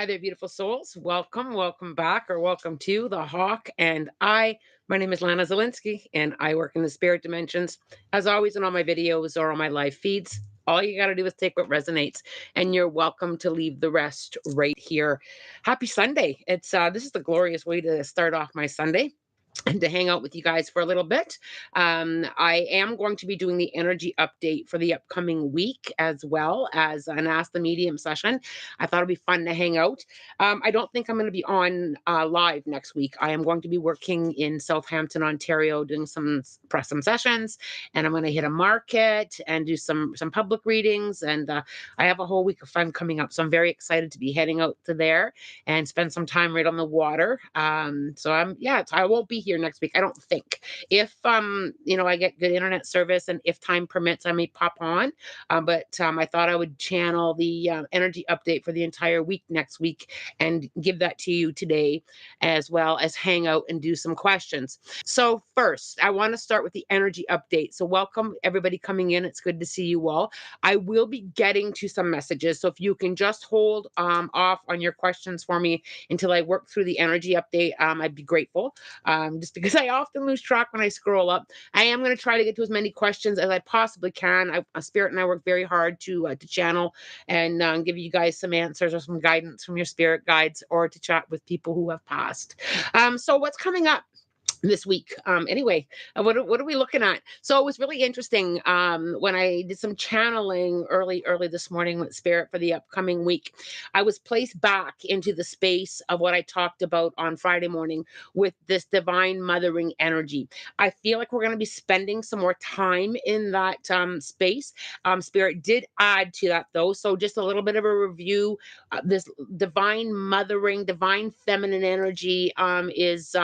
Hi there, beautiful souls. Welcome back, or welcome to The Hawk and I. My name is Lana Zelinsky, and I work in the spirit dimensions. As always, in all my videos or on my live feeds, all you got to do is take what resonates, and you're welcome to leave the rest right here. Happy Sunday. This is the glorious way to start off my Sunday and to hang out with you guys for a little bit. I am going to be doing the energy update for the upcoming week, as well as an Ask the Medium session. I thought it'd be fun to hang out. I don't think I'm going to be on live next week. I am going to be working in Southampton, Ontario, doing some sessions, and I'm going to hit a market and do some public readings. And I have a whole week of fun coming up, so I'm very excited to be heading out to there and spend some time right on the water. So I won't be here next week, I don't think. If I get good internet service and if time permits, I may pop on. But I thought I would channel the energy update for the entire week next week and give that to you today, as well as hang out and do some questions. So first, I want to start with the energy update. So welcome everybody coming in. It's good to see you all. I will be getting to some messages. So if you can just hold off on your questions for me until I work through the energy update, I'd be grateful. Just because I often lose track when I scroll up. I am going to try to get to as many questions as I possibly can. Spirit and I work very hard to channel and give you guys some answers or some guidance from your spirit guides, or to chat with people who have passed. So what's coming up this week? What are we looking at? So it was really interesting when I did some channeling early this morning with spirit for the upcoming week. I was placed back into the space of what I talked about on Friday morning with this divine mothering energy. I feel like we're going to be spending some more time in that space. Spirit did add to that, though, so just a little bit of a review. This divine mothering, divine feminine energy is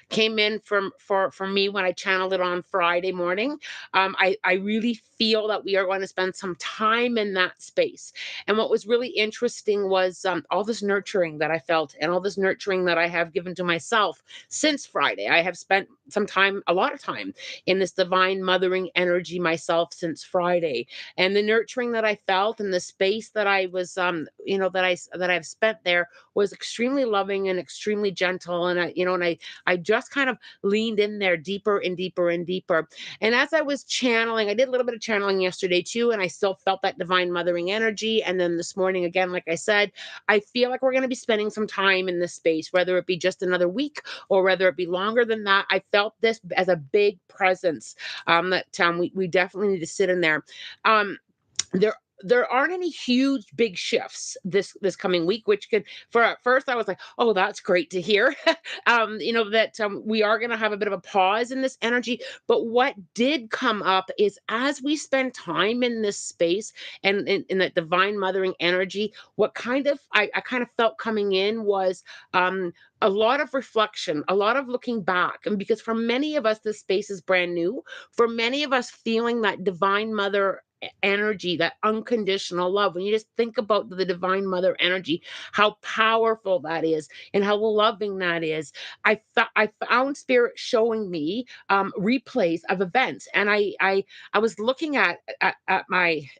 came in for me when I channeled it on Friday morning. I really feel that we are going to spend some time in that space. And what was really interesting was all this nurturing that I felt, and all this nurturing that I have given to myself since Friday. I have spent a lot of time in this divine mothering energy myself since Friday. And the nurturing that I felt and the space that I was, that I've spent there was extremely loving and extremely gentle. And I just kind of leaned in there deeper and deeper and deeper. And as I was channeling, I did a little bit of channeling yesterday too, and I still felt that divine mothering energy. And then this morning, again, like I said, I feel like we're going to be spending some time in this space, whether it be just another week or whether it be longer than that. I felt this as a big presence that we definitely need to sit in there. There aren't any huge big shifts this coming week, which could, for at first I was like, oh, that's great to hear. That we are going to have a bit of a pause in this energy. But what did come up is, as we spend time in this space and in that divine mothering energy, what I kind of felt coming in was a lot of reflection, a lot of looking back. And because for many of us, this space is brand new. For many of us, feeling that divine mother energy, that unconditional love. When you just think about the divine mother energy, how powerful that is and how loving that is, I found spirit showing me replays of events, and I was looking at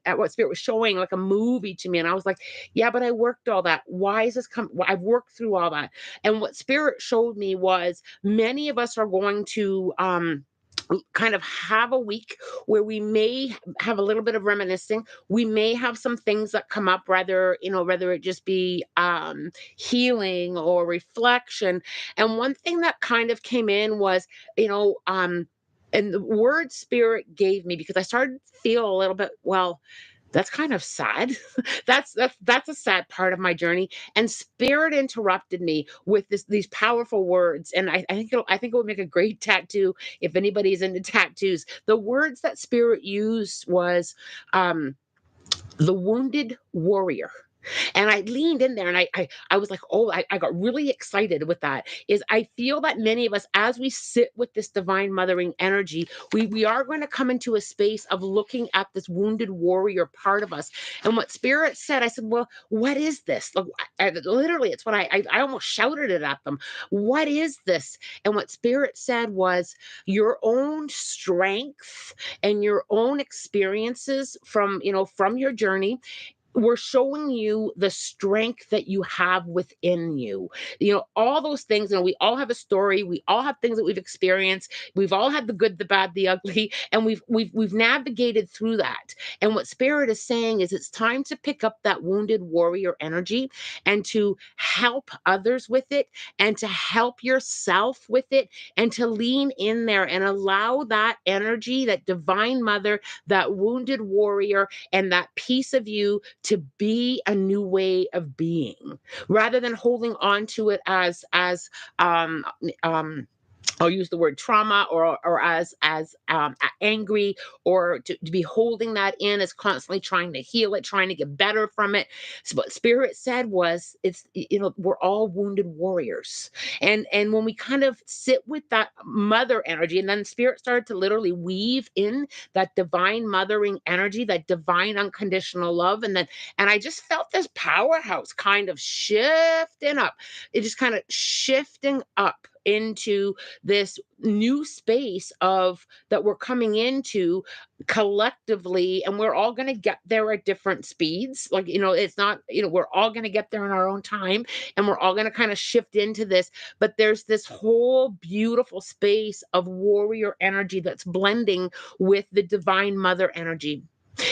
what spirit was showing, like a movie to me, and I was like, yeah, but I worked all that. Why is this come? I've worked through all that. And what spirit showed me was, many of us are going to kind of have a week where we may have a little bit of reminiscing. We may have some things that come up, whether it just be healing or reflection. And one thing that kind of came in was, and the word spirit gave me, because I started to feel a little bit, well, that's kind of sad. That's a sad part of my journey. And spirit interrupted me with these powerful words. And I think it would make a great tattoo if anybody's into tattoos. The words that spirit used was the wounded warrior. And I leaned in there, and I was like, oh, I got really excited with that. Is I feel that many of us, as we sit with this divine mothering energy, we are going to come into a space of looking at this wounded warrior part of us. And what spirit said, I said, well, what is this? Like, literally, it's what I almost shouted it at them. What is this? And what spirit said was, your own strength and your own experiences from your journey we're showing you the strength that you have within you. All those things, we all have a story, we all have things that we've experienced, we've all had the good, the bad, the ugly, and we've navigated through that. And what spirit is saying is it's time to pick up that wounded warrior energy and to help others with it and to help yourself with it and to lean in there and allow that energy, that divine mother, that wounded warrior, and that piece of you to be a new way of being rather than holding on to it as um um I'll use the word trauma or as angry, or to be holding that in, as constantly trying to heal it, trying to get better from it. So what spirit said was, we're all wounded warriors, and when we kind of sit with that mother energy, and then spirit started to literally weave in that divine mothering energy, that divine unconditional love, and I just felt this powerhouse kind of shifting up. It just kind of shifting up into this new space of that we're coming into collectively, and we're all going to get there at different speeds. Like, it's not, we're all going to get there in our own time, and we're all going to kind of shift into this. But there's this whole beautiful space of warrior energy that's blending with the divine mother energy.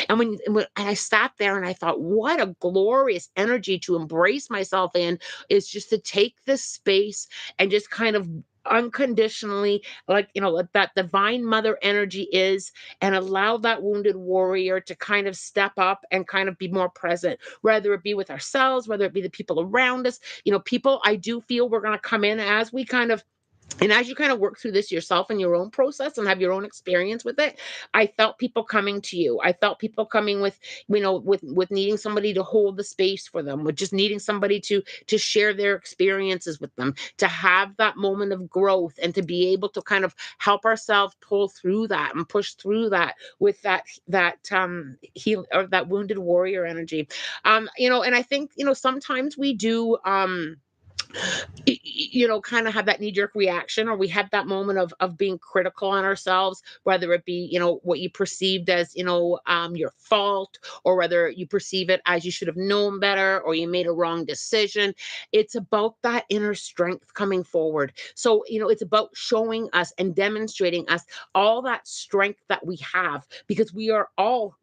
And I sat there and I thought, what a glorious energy to embrace myself in, is just to take this space and just kind of unconditionally, like, let that divine mother energy is, and allow that wounded warrior to kind of step up and kind of be more present, whether it be with ourselves, whether it be the people around us. People, I do feel we're going to come in as we kind of, and as you kind of work through this yourself in your own process and have your own experience with it, I felt people coming to you. I felt people coming with, with needing somebody to hold the space for them, with just needing somebody to share their experiences with them, to have that moment of growth, and to be able to kind of help ourselves pull through that and push through that with that heal, or that wounded warrior energy. And I think, sometimes we do kind of have that knee jerk reaction, or we have that moment of being critical on ourselves, whether it be, what you perceived as, your fault, or whether you perceive it as you should have known better, or you made a wrong decision. It's about that inner strength coming forward. So, it's about showing us and demonstrating us all that strength that we have, because we are all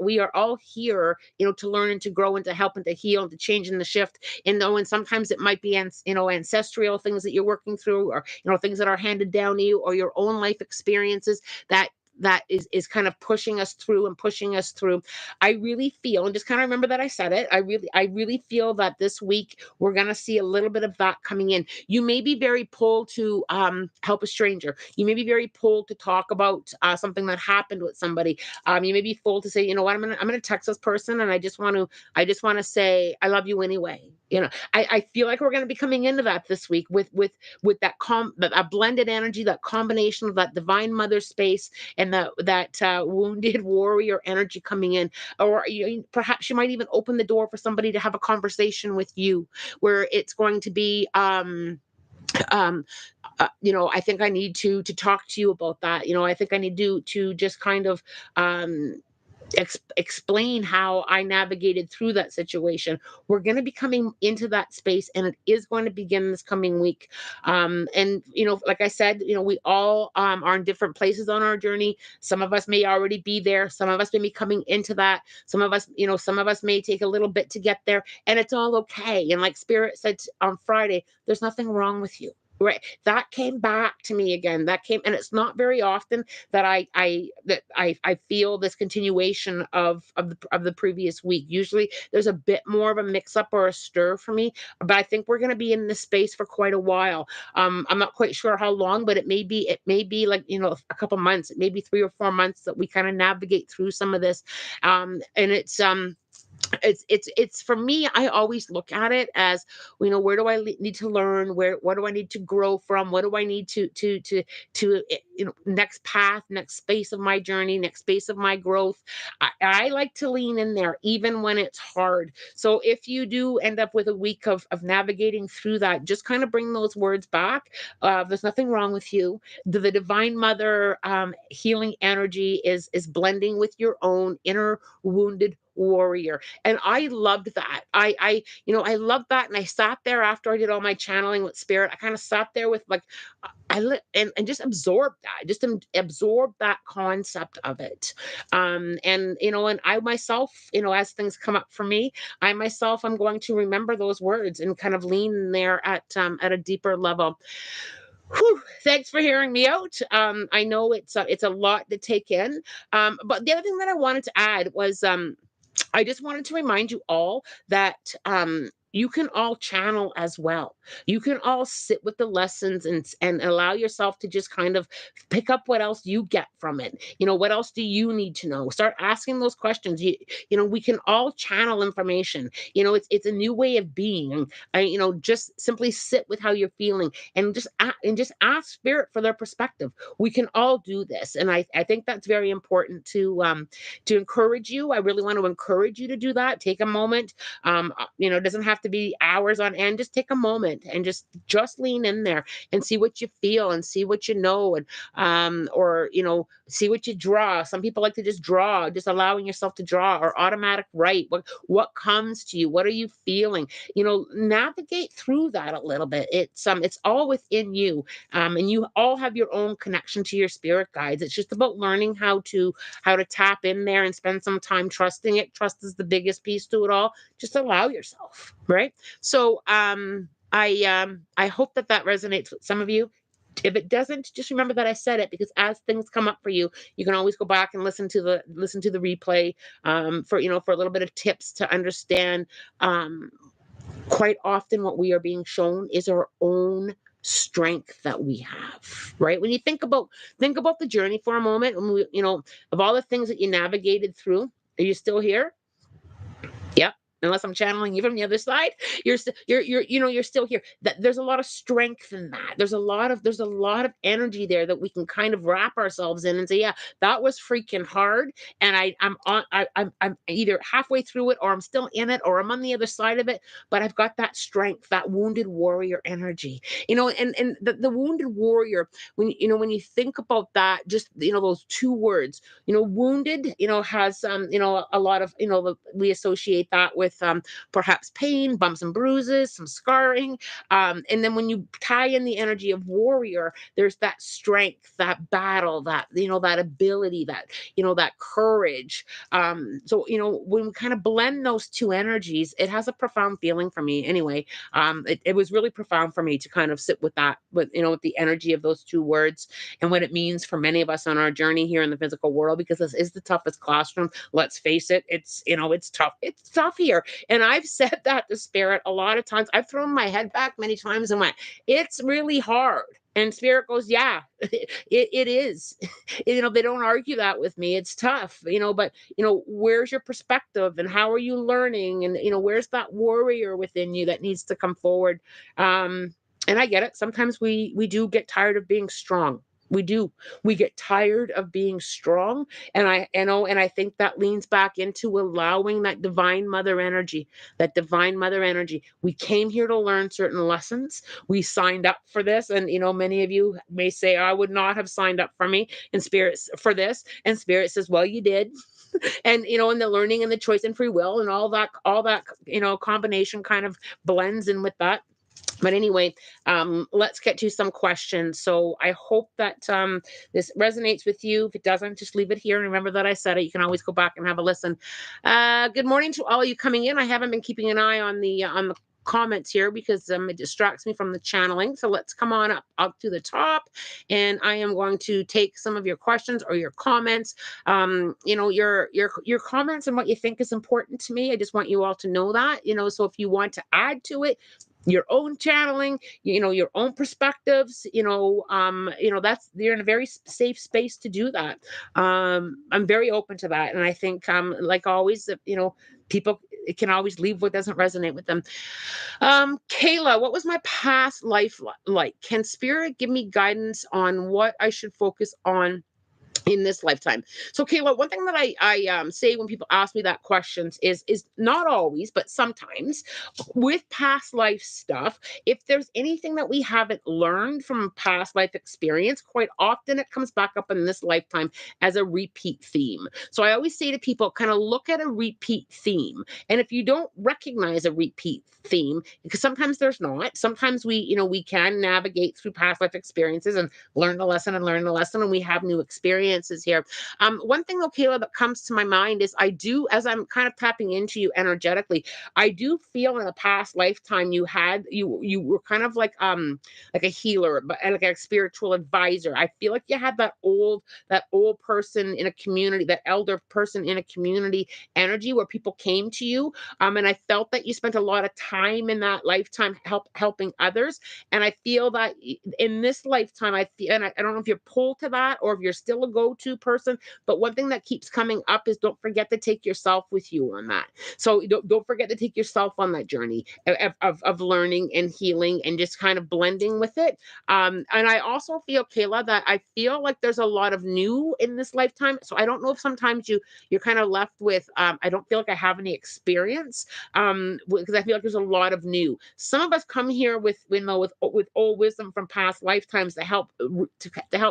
here, to learn and to grow and to help and to heal and to change and to shift. And sometimes it might be ancestral things that you're working through, or things that are handed down to you, or your own life experiences that is kind of pushing us through and pushing us through. I really feel, and just kind of remember that I said it, I really feel that this week we're going to see a little bit of that coming in. You may be very pulled to help a stranger. You may be very pulled to talk about something that happened with somebody. You may be pulled to say, what, I'm gonna text this person, and I just want to say I love you anyway. I feel like we're going to be coming into that this week with that blended energy, that combination of that divine mother space, and that wounded warrior energy coming in. Or perhaps you might even open the door for somebody to have a conversation with you, where it's going to be um I think I need to talk to you about that. I think I need to just kind of um explain how I navigated through that situation. We're going to be coming into that space, and it is going to begin this coming week. And like I said, we all are in different places on our journey. Some of us may already be there. Some of us may be coming into that. Some of us may take a little bit to get there, and it's all okay. And like Spirit said on Friday, there's nothing wrong with you. Right. That came back to me again. And it's not very often that I feel this continuation of the previous week. Usually there's a bit more of a mix up or a stir for me, but I think we're going to be in this space for quite a while. I'm not quite sure how long, but it may be like, a couple months, it may be 3 or 4 months that we kind of navigate through some of this. And it's for me, I always look at it as, where do I need to learn, what do I need to grow from, what do I need to next path, next space of my journey, next space of my growth. I like to lean in there even when it's hard. So if you do end up with a week of navigating through that, just kind of bring those words back. There's nothing wrong with you. The divine mother healing energy is blending with your own inner wounded warrior. And I loved that. I loved that. And I sat there after I did all my channeling with spirit. I kind of sat there with like, and just absorbed that, just absorbed that concept of it. And I myself, as things come up for me, I myself, I'm going to remember those words and kind of lean there at a deeper level. Whew, thanks for hearing me out. I know it's a lot to take in. But the other thing that I wanted to add was I just wanted to remind you all that you can all channel as well. You can all sit with the lessons and allow yourself to just kind of pick up what else you get from it. What else do you need to know? Start asking those questions. We can all channel information. It's a new way of being. Just simply sit with how you're feeling and just ask spirit for their perspective. We can all do this, and I think that's very important to encourage you. I really want to encourage you to do that. Take a moment. It doesn't have to be hours on end. Just take a moment and just lean in there and see what you feel and see what you know, and or see what you draw. Some people like to just draw, just allowing yourself to draw or automatic write. What comes to you? What are you feeling? Navigate through that a little bit. It's all within you. And you all have your own connection to your spirit guides. It's just about learning how to tap in there and spend some time trusting it. Trust is the biggest piece to it all. Just allow yourself, right? So I hope that resonates with some of you. If it doesn't, just remember that I said it, because as things come up for you, you can always go back and listen to the replay, for a little bit of tips to understand. Quite often, what we are being shown is our own strength that we have, right? When you think about the journey for a moment, of all the things that you navigated through. Are you still here? Yep. Unless I'm channeling you from the other side, you're still here. That there's a lot of strength in that. There's a lot of energy there that we can kind of wrap ourselves in and say, yeah, that was freaking hard. And I'm either halfway through it, or I'm still in it, or I'm on the other side of it. But I've got that strength, that wounded warrior energy. And the wounded warrior, when you think about that, just those two words, wounded, has a lot of, we associate that with perhaps pain, bumps and bruises, some scarring. And then when you tie in the energy of warrior, there's that strength, that battle, that ability, that courage. So when we kind of blend those two energies, it has a profound feeling for me. Anyway, it was really profound for me to kind of sit with that, with the energy of those two words and what it means for many of us on our journey here in the physical world, because this is the toughest classroom. Let's face it, it's tough. It's tough here. And I've said that to spirit a lot of times. I've thrown my head back many times and went, it's really hard. And spirit goes, yeah, it is. They don't argue that with me. It's tough, but where's your perspective and how are you learning? And where's that warrior within you that needs to come forward? And I get it. Sometimes we do get tired of being strong. We do. We get tired of being strong. And I think that leans back into allowing that divine mother energy, that divine mother energy. We came here to learn certain lessons. We signed up for this. And, many of you may say, I would not have signed up for me and spirits for this. And spirit says, well, you did. And the learning and the choice and free will and all that, combination kind of blends in with that. But anyway, let's get to some questions. So I hope that this resonates with you. If it doesn't, just leave it here. And remember that I said it. You can always go back and have a listen. Good morning to all of you coming in. I haven't been keeping an eye on the comments here because it distracts me from the channeling. So let's come on up to the top, and I am going to take some of your questions or your comments. Your comments and what you think is important to me. I just want you all to know that. So if you want to add to it, your own channeling, your own perspectives, that's, you're in a very safe space to do that. I'm very open to that. And I think, like always, people, it can always leave what doesn't resonate with them. Kayla, what was my past life like? Can spirit give me guidance on what I should focus on in this lifetime. So, Kayla, one thing that I say when people ask me that questions is not always, but sometimes with past life stuff, if there's anything that we haven't learned from past life experience, quite often it comes back up in this lifetime as a repeat theme. So I always say to people, kind of look at a repeat theme. And if you don't recognize a repeat theme, because sometimes there's not, sometimes we can navigate through past life experiences and learn the lesson and learn the lesson, and we have new experiences here. One thing, though, Kayla, that comes to my mind is I do, as I'm kind of tapping into you energetically, I do feel in a past lifetime you were kind of like a healer, but and like a spiritual advisor. I feel like you had that old person in a community, that elder person in a community energy where people came to you. And I felt that you spent a lot of time in that lifetime helping others. And I feel that in this lifetime, I feel, and I don't know if you're pulled to that or if you're still a go-to person, but one thing that keeps coming up is don't forget to take yourself with you on that. So don't forget to take yourself on that journey of learning and healing and just kind of blending with it. And I also feel, Kayla, that I feel like there's a lot of new in this lifetime. So I don't know if sometimes you're kind of left with I don't feel like I have any experience because I feel like there's a lot of new. Some of us come here with old wisdom from past lifetimes to help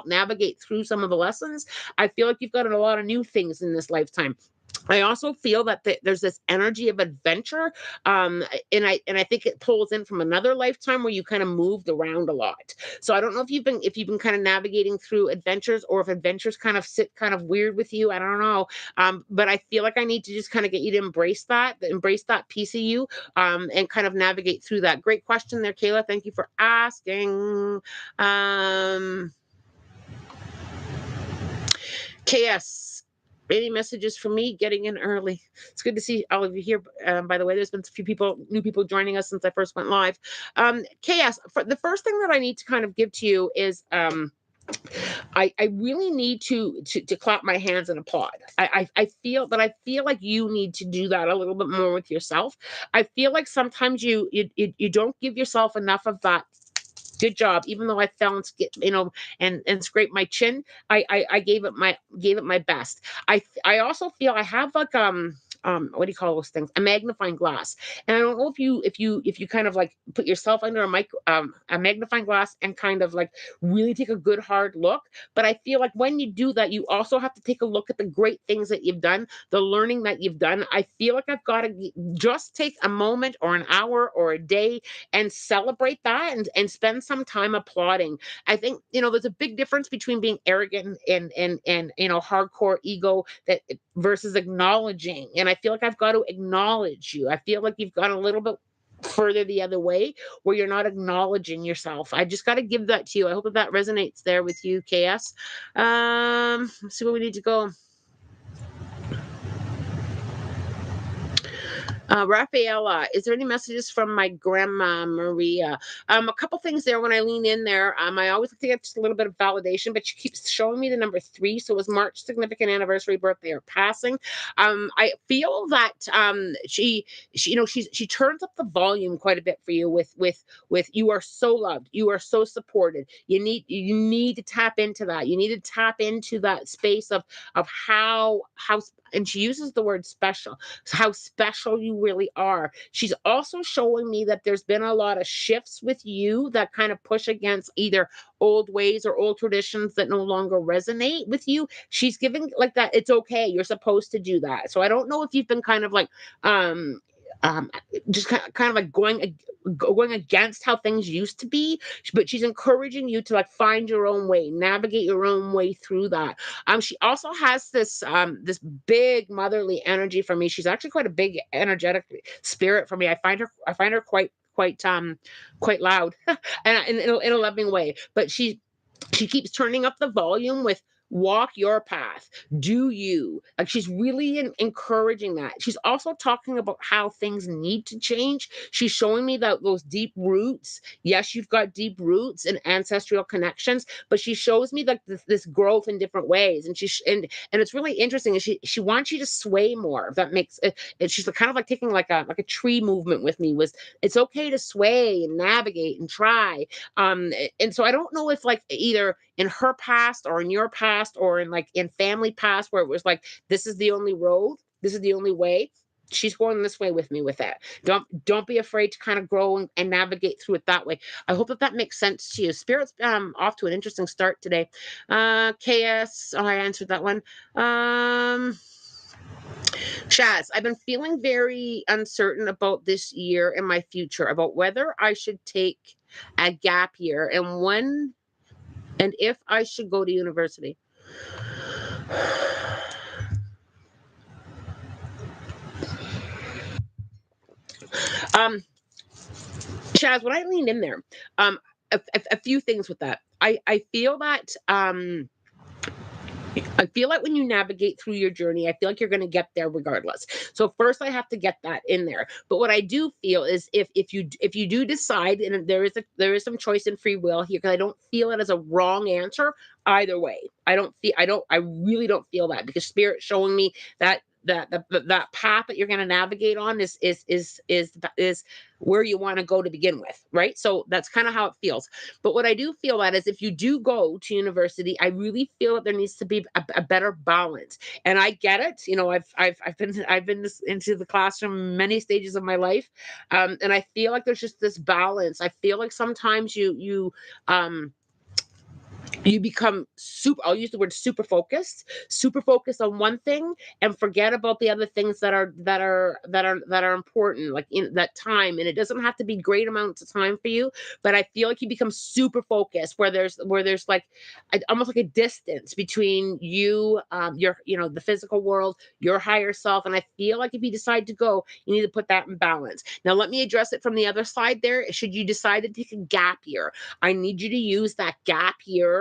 navigate through some of the lessons. I feel like you've got a lot of new things in this lifetime. I also feel that there's this energy of adventure, and I think it pulls in from another lifetime where you kind of moved around a lot. So I don't know if you've been kind of navigating through adventures, or if adventures kind of sit kind of weird with you. I don't know, but I feel like I need to just kind of get you to embrace that piece of you, and kind of navigate through that. Great question there, Kayla. Thank you for asking. KS. Any messages for me getting in early? It's good to see all of you here. By the way, there's been a few new people joining us since I first went live. KS, for the first thing that I need to kind of give to you is I really need to clap my hands and applaud. I feel like you need to do that a little bit more with yourself. I feel like sometimes you don't give yourself enough of that. Good job. Even though I fell and scraped my chin, I gave it my best. I also feel I have like what do you call those things? A magnifying glass. And I don't know if you kind of like put yourself under a magnifying glass and kind of like really take a good hard look. But I feel like when you do that, you also have to take a look at the great things that you've done, the learning that you've done. I feel like I've got to just take a moment or an hour or a day and celebrate that and spend some time applauding. I think there's a big difference between being arrogant and hardcore ego that versus acknowledging. And I feel like I've got to acknowledge you. I feel like you've gone a little bit further the other way where you're not acknowledging yourself. I just got to give that to you. I hope that resonates there with you, KS. Let's see where we need to go. Rafaela, is there any messages from my grandma Maria? A couple things there when I lean in there. I always like to get just a little bit of validation, but she keeps showing me the number 3. So it was March significant anniversary, birthday, or passing. I feel that she turns up the volume quite a bit for you with you are so loved, you are so supported. You need to tap into that. You need to tap into that space of how and she uses the word special, how special you really are. She's also showing me that there's been a lot of shifts with you that kind of push against either old ways or old traditions that no longer resonate with you. She's giving like that, it's okay, you're supposed to do that. So I don't know if you've been kind of like um um just kind of like going against how things used to be, but she's encouraging you to like find your own way, navigate your own way through that. She also has this big motherly energy for me. She's actually quite a big energetic spirit for me. I find her quite loud and in a loving way. But she keeps turning up the volume with walk your path, do you, like she's really encouraging that. She's also talking about how things need to change. She's showing me that those deep roots, yes, you've got deep roots and ancestral connections, but she shows me like this growth in different ways. And and it's really interesting, and she wants you to sway more, if that makes it. And she's kind of like taking like a tree movement with me, was it's okay to sway and navigate and try. And so I don't know if like either in her past or in your past or in like in family past where it was like this is the only road, this is the only way. She's going this way with me with that. Don't be afraid to kind of grow and navigate through it that way. I hope that that makes sense to you. Spirit's off to an interesting start today. KS, oh, I answered that one. Shaz, I've been feeling very uncertain about this year and my future, about whether I should take a gap year and when and if I should go to university. Um, Shaz, when I leaned in there, a few things with that. I feel that I feel like when you navigate through your journey, I feel like you're going to get there regardless. So first, I have to get that in there. But what I do feel is if you do decide, and there is some choice and free will here, because I don't feel it as a wrong answer either way. I really don't feel that because Spirit showing me that that path that you're going to navigate on is where you want to go to begin with, right? So that's kind of how it feels. But what I do feel that is if you do go to university, I really feel that there needs to be a better balance. And I get it. You know, I've been into the classroom many stages of my life, and I feel like there's just this balance. I feel like sometimes um, you become super, I'll use the word super focused on one thing and forget about the other things that are important, like in that time. And it doesn't have to be great amounts of time for you, but I feel like you become super focused where there's like almost like a distance between you, your, the physical world, your higher self. And I feel like if you decide to go, you need to put that in balance. Now let me address it from the other side there. Should you decide to take a gap year, I need you to use that gap year,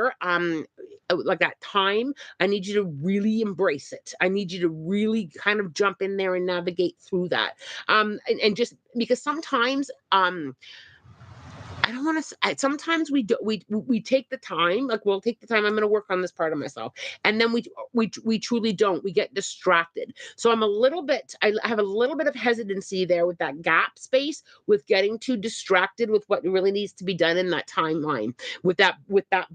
like that time. I need you to really embrace it. I need you to really kind of jump in there and navigate through that. And just because sometimes, I don't want to. Sometimes we do, we take the time. Like we'll take the time. I'm going to work on this part of myself, and then we truly don't. We get distracted. So I'm a little bit. I have a little bit of hesitancy there with that gap space, with getting too distracted with what really needs to be done in that timeline, with that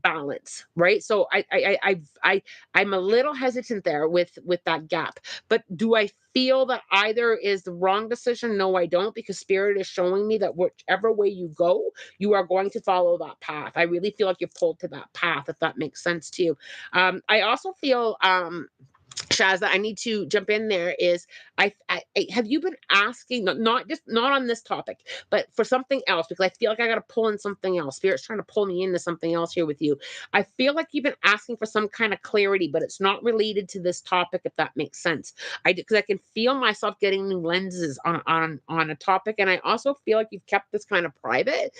balance, right? So I'm a little hesitant there with that gap. But do I feel that either is the wrong decision? No, I don't, because Spirit is showing me that whichever way you go, you are going to follow that path. I really feel like you're pulled to that path, if that makes sense to you. I also feel, Shaz, that I need to jump in there is have you been asking, not just not on this topic, but for something else, because I feel like I got to pull in something else. Spirit's trying to pull me into something else here with you. I feel like you've been asking for some kind of clarity, but it's not related to this topic, if that makes sense. Because I can feel myself getting new lenses on a topic, and I also feel like you've kept this kind of private,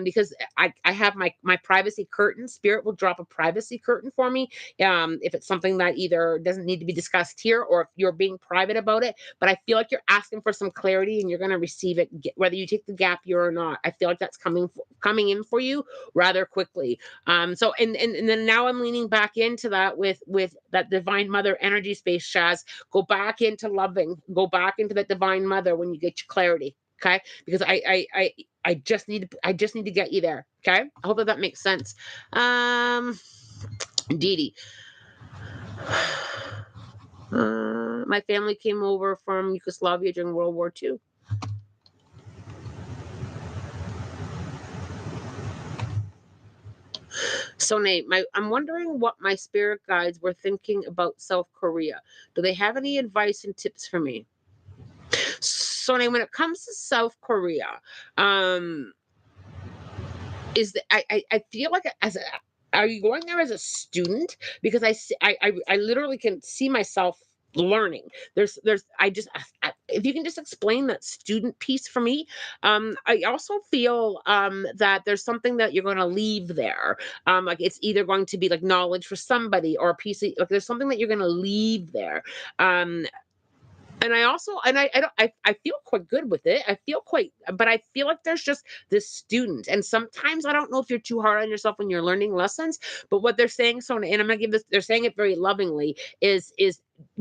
because I have my privacy curtain. Spirit will drop a privacy curtain for me, if it's something that either doesn't need to be discussed here or if you're being private about it. But I feel like you're asking for some clarity and you're going to receive it, whether you take the gap year or not. I feel like that's coming in for you rather quickly. So and then now I'm leaning back into that with that divine mother energy space, Shaz. Go back into loving, go back into that divine mother when you get your clarity. Okay, because I just need to get you there. Okay, I hope that makes sense. Dee Dee. My family came over from Yugoslavia during World War II. So, Nate, I'm wondering what my spirit guides were thinking about South Korea. Do they have any advice and tips for me? So, Nate, when it comes to South Korea, um, I feel like are you going there as a student? Because I literally can see myself learning. There's I just if you can just explain that student piece for me. I also feel that there's something that you're going to leave there. Like it's either going to be like knowledge for somebody or a piece of, like there's something that you're going to leave there. Um, and I also, and I don't, I feel quite good with it. I feel quite, but I feel like there's just this student. And sometimes I don't know if you're too hard on yourself when you're learning lessons, but what they're saying, so, and I'm gonna give this, they're saying it very lovingly, is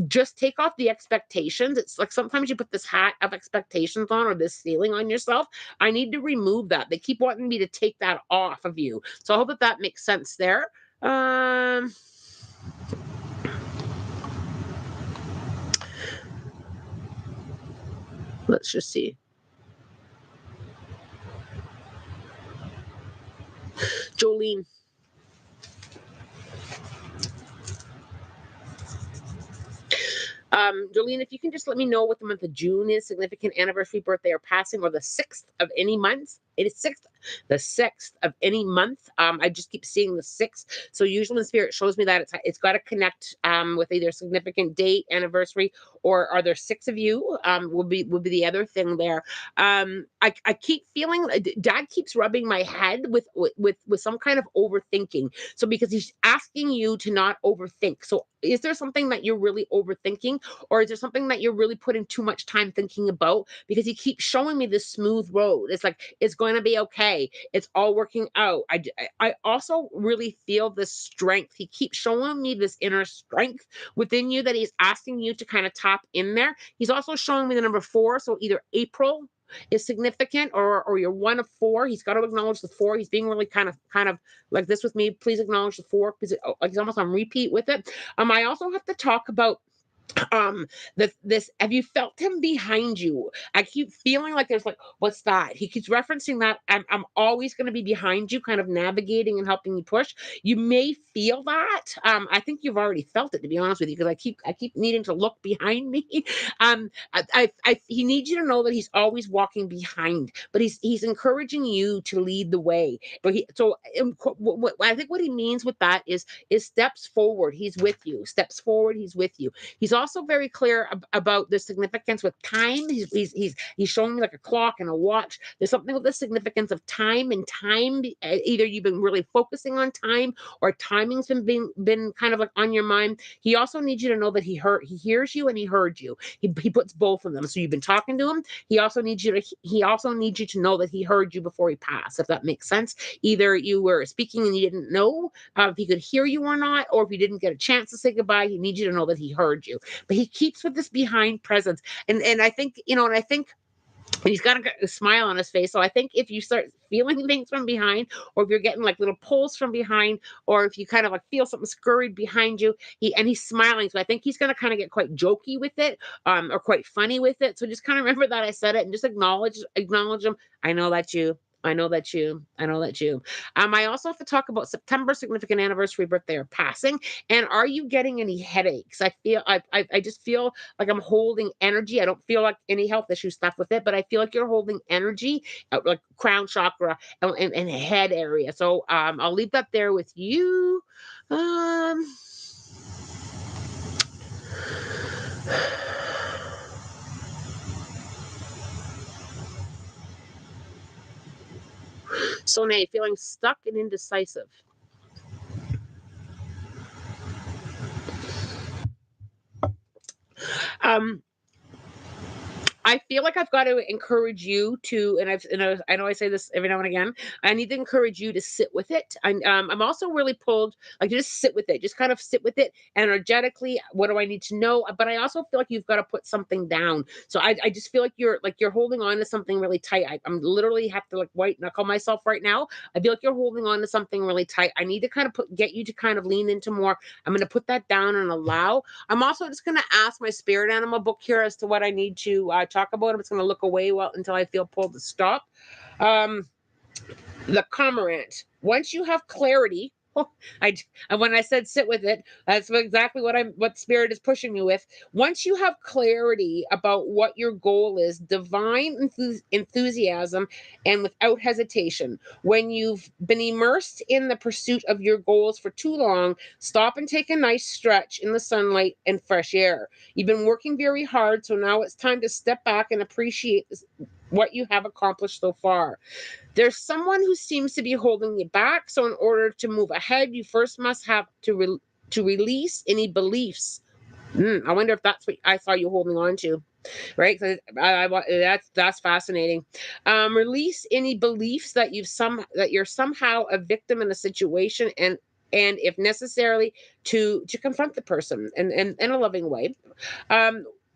just take off the expectations. It's like sometimes you put this hat of expectations on or this ceiling on yourself. I need to remove that. They keep wanting me to take that off of you. So I hope that that makes sense there. Um, let's just see. Jolene. Jolene, if you can just let me know what the month of June is, significant anniversary, birthday, or passing, or the 6th of any month. It is the 6th of any month. I just keep seeing the 6th. So usually the spirit shows me that it's got to connect with either significant date, anniversary, or are there six of you? Will be the other thing there. I keep feeling Dad keeps rubbing my head with some kind of overthinking. So because he's asking you to not overthink. So is there something that you're really overthinking, or is there something that you're really putting too much time thinking about? Because he keeps showing me this smooth road. It's like it's going to be okay. It's all working out. I also really feel this strength. He keeps showing me this inner strength within you that he's asking you to kind of tap in there. He's also showing me the number 4. So either April is significant, or you're one of 4. He's got to acknowledge the 4. He's being really kind of like this with me. Please acknowledge the 4 because like he's almost on repeat with it. I also have to talk about this. Have you felt him behind you? I keep feeling like there's like, what's that? He keeps referencing that I'm always going to be behind you, kind of navigating and helping you push. You may feel that. I think you've already felt it, to be honest with you, because I keep needing to look behind me. He needs you to know that he's always walking behind, but he's encouraging you to lead the way. But I think what he means with that is steps forward. He's with you. Steps forward. He's with you. He's also very clear about the significance with time. He's showing me like a clock and a watch. There's something with the significance of time and time. Either you've been really focusing on time, or timing's been kind of like on your mind. He also needs you to know that he hears you and he heard you. He puts both of them. So you've been talking to him. He also needs you to know that he heard you before he passed, if that makes sense. Either you were speaking and you didn't know if he could hear you or not, or if you didn't get a chance to say goodbye, he needs you to know that he heard you. But he keeps with this behind presence. And I think, and I think and he's got a smile on his face. So I think if you start feeling things from behind, or if you're getting like little pulls from behind, or if you kind of like feel something scurried behind you, he's smiling. So I think he's going to kind of get quite jokey with it, or quite funny with it. So just kind of remember that I said it and just acknowledge him. I know that's you. I know that you. I know that you. I also have to talk about September, significant anniversary, birthday, or passing. And are you getting any headaches? I just feel like I'm holding energy. I don't feel like any health issue stuff with it, but I feel like you're holding energy, like crown chakra and head area. So I'll leave that there with you. Um, so Nay, feeling stuck and indecisive. Um, I feel like I've got to encourage you to, I know I say this every now and again. I need to encourage you to sit with it. I'm also really pulled, like just sit with it, just kind of sit with it energetically. What do I need to know? But I also feel like you've got to put something down. So I just feel like you're holding on to something really tight. I'm literally have to like white knuckle myself right now. I feel like you're holding on to something really tight. I need to kind of get you to kind of lean into more. I'm going to put that down and allow. I'm also just going to ask my spirit animal book here as to what I need to talk about. I'm just going to look away until I feel pulled to stop. Um, the cormorant. Once you have clarity, I when I said sit with it, that's exactly what spirit is pushing me with. Once you have clarity about what your goal is, divine enthusiasm and without hesitation. When you've been immersed in the pursuit of your goals for too long, stop and take a nice stretch in the sunlight and fresh air. You've been working very hard, so now it's time to step back and appreciate what you have accomplished so far. There's someone who seems to be holding you back. So, in order to move ahead, you first must have to release any beliefs. I wonder if that's what I saw you holding on to, right? That's fascinating. Release any beliefs that you're somehow a victim in a situation, and if necessarily to confront the person in a loving way.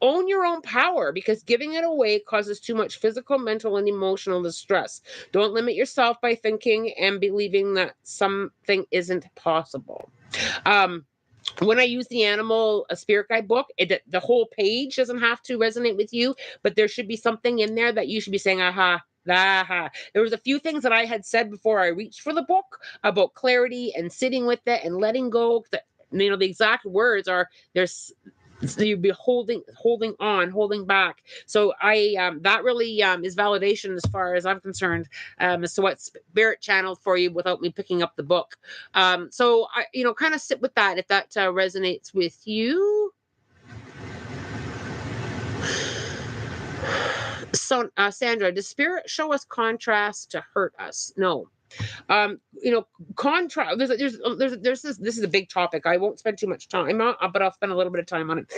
own your own power, because giving it away causes too much physical, mental, and emotional distress. Don't limit yourself by thinking and believing that something isn't possible. Um, when I use the animal a spirit guide book, the whole page doesn't have to resonate with you, but there should be something in there that you should be saying, aha. Aha. There was a few things that I had said before I reached for the book about clarity and sitting with it and letting go. The exact words are there's so you'd be holding on, holding back. So I that really is validation as far as I'm concerned, as to what spirit channeled for you without me picking up the book. So I, kind of sit with that if that resonates with you. So, Sandra, does spirit show us contrast to hurt us? No. You know, contrast. There's this. This is a big topic. I won't spend too much time on, but I'll spend a little bit of time on it.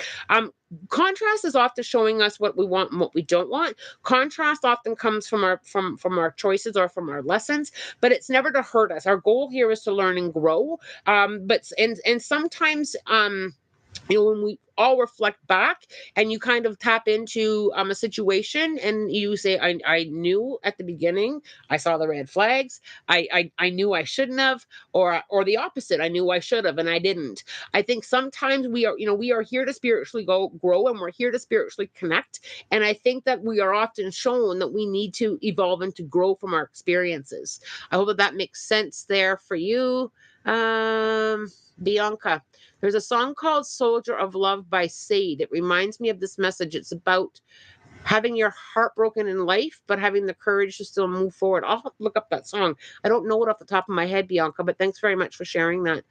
Contrast is often showing us what we want and what we don't want. Contrast often comes from our choices or from our lessons, but it's never to hurt us. Our goal here is to learn and grow. And sometimes when we all reflect back and you kind of tap into a situation and you say, I knew at the beginning, I saw the red flags, I knew I shouldn't have, or the opposite, I knew I should have and I didn't. I think sometimes we are here to spiritually grow, and we're here to spiritually connect. And I think that we are often shown that we need to evolve and to grow from our experiences. I hope that makes sense there for you. Bianca, there's a song called Soldier of Love by Sade. It reminds me of this message. It's about having your heart broken in life, but having the courage to still move forward. I'll have to look up that song. I don't know it off the top of my head, Bianca, but thanks very much for sharing that.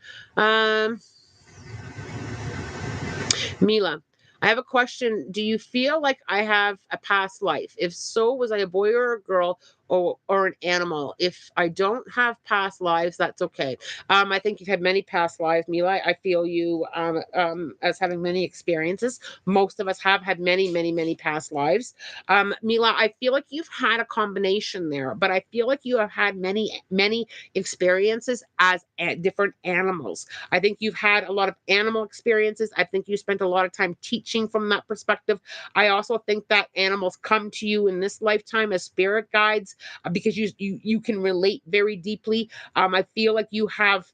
Mila, I have a question. Do you feel like I have a past life? If so, was I a boy or a girl, or an animal? If I don't have past lives, that's okay. I think you've had many past lives, Mila. I feel you as having many experiences. Most of us have had many, many, many past lives. Mila, I feel like you've had a combination there, but I feel like you have had many, many experiences as different animals. I think you've had a lot of animal experiences. I think you spent a lot of time teaching from that perspective. I also think that animals come to you in this lifetime as spirit guides, because you can relate very deeply. I feel like you have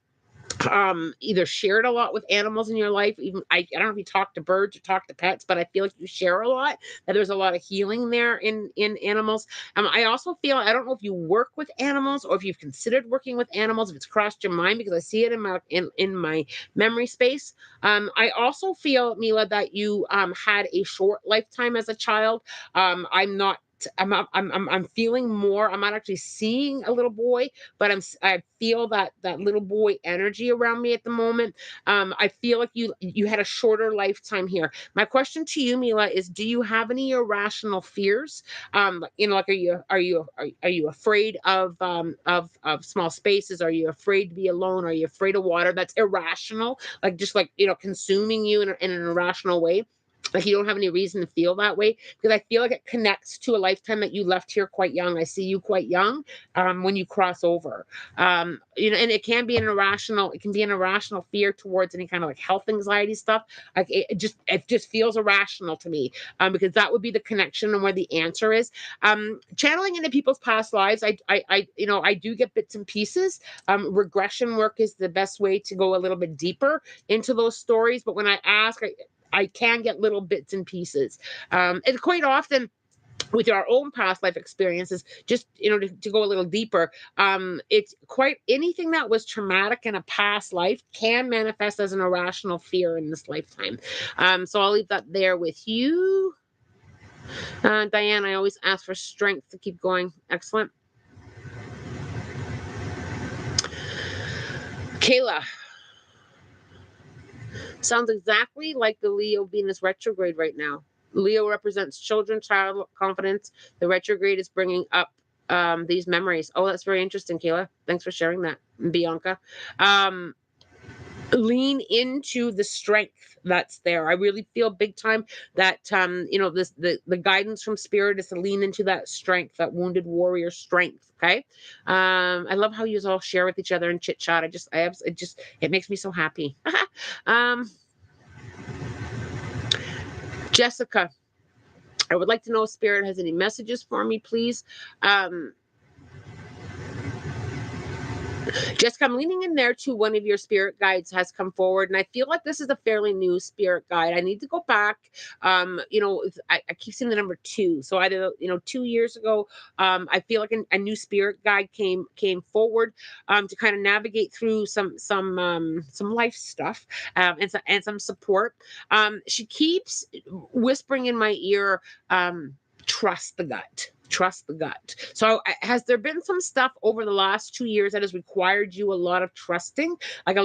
either shared a lot with animals in your life. Even I don't know if you talk to birds or talk to pets, but I feel like you share a lot, that there's a lot of healing there in animals. I also feel, I don't know if you work with animals or if you've considered working with animals, if it's crossed your mind, because I see it in my memory space. I also feel, Mila, that you had a short lifetime as a child. I'm not I'm feeling more. I'm not actually seeing a little boy, but I feel that little boy energy around me at the moment. I feel like you had a shorter lifetime here. My question to you, Mila, is: do you have any irrational fears? Like are you afraid of small spaces? Are you afraid to be alone? Are you afraid of water? That's irrational, like just like consuming you in an irrational way. Like you don't have any reason to feel that way, because I feel like it connects to a lifetime that you left here quite young. I see you quite young when you cross over. And it can be an irrational fear towards any kind of like health anxiety stuff. Like it just feels irrational to me, because that would be the connection and where the answer is. Channeling into people's past lives, I do get bits and pieces. Regression work is the best way to go a little bit deeper into those stories. But when I ask, I can get little bits and pieces. And quite often with our own past life experiences, just to go a little deeper, it's quite anything that was traumatic in a past life can manifest as an irrational fear in this lifetime. So I'll leave that there with you. Diane, I always ask for strength to keep going. Excellent. Kayla, sounds exactly like the Leo Venus retrograde right now. Leo represents children, child confidence. The retrograde is bringing up these memories. Oh, that's very interesting, Kayla. Thanks for sharing that, Bianca. Lean into the strength that's there. I really feel big time that the guidance from spirit is to lean into that strength, that wounded warrior strength. Okay. I love how you all share with each other and chit chat. It makes me so happy. Jessica, I would like to know if Spirit has any messages for me, please. Jessica, I'm leaning in there to one of your spirit guides has come forward, and I feel like this is a fairly new spirit guide. I need to go back. I keep seeing the number two. So either 2 years ago, I feel like a new spirit guide came forward to kind of navigate through some life stuff and some support. She keeps whispering in my ear, trust the gut. Trust the gut. So, has there been some stuff over the last 2 years that has required you a lot of trusting, like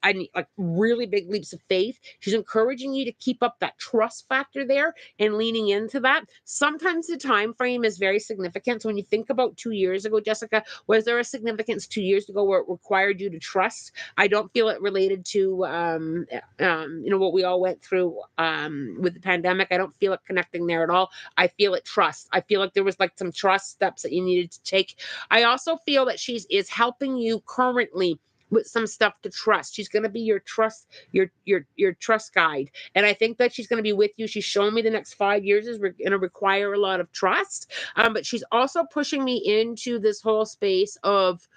I need like really big leaps of faith? She's encouraging you to keep up that trust factor there and leaning into that. Sometimes the time frame is very significant. So when you think about 2 years ago, Jessica, was there a significance 2 years ago where it required you to trust? I don't feel it related to what we all went through with the pandemic. I don't feel it connecting there at all. I feel it trust. I feel like there was like some trust steps that you needed to take. I also feel that she is helping you currently with some stuff to trust. She's going to be your trust, your trust guide. And I think that she's going to be with you. She's showing me the next 5 years is going to require a lot of trust. But she's also pushing me into this whole space of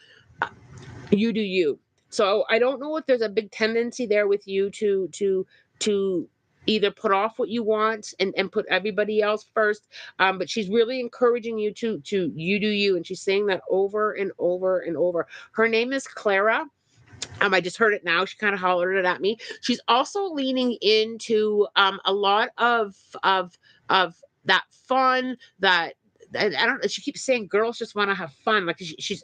you do you. So I don't know if there's a big tendency there with you to either put off what you want and put everybody else first. But she's really encouraging you to you do you, and she's saying that over and over and over. Her name is Clara. I just heard it now. She kind of hollered it at me. She's also leaning into a lot of that fun, that I don't. She keeps saying girls just want to have fun. Like she's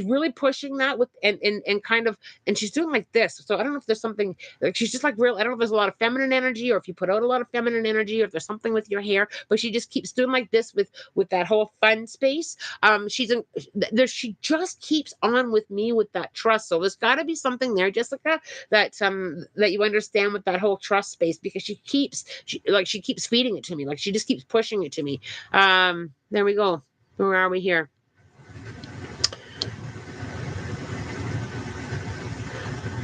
really pushing that with and kind of, and she's doing like this. So I don't know if there's something like she's just like real. I don't know if there's a lot of feminine energy, or if you put out a lot of feminine energy, or if there's something with your hair. But she just keeps doing like this with that whole fun space. She's in there. She just keeps on with me with that trust. So there's got to be something there, Jessica, that you understand with that whole trust space, because she keeps feeding it to me. Like she just keeps pushing it to me. There we go. Where are we here?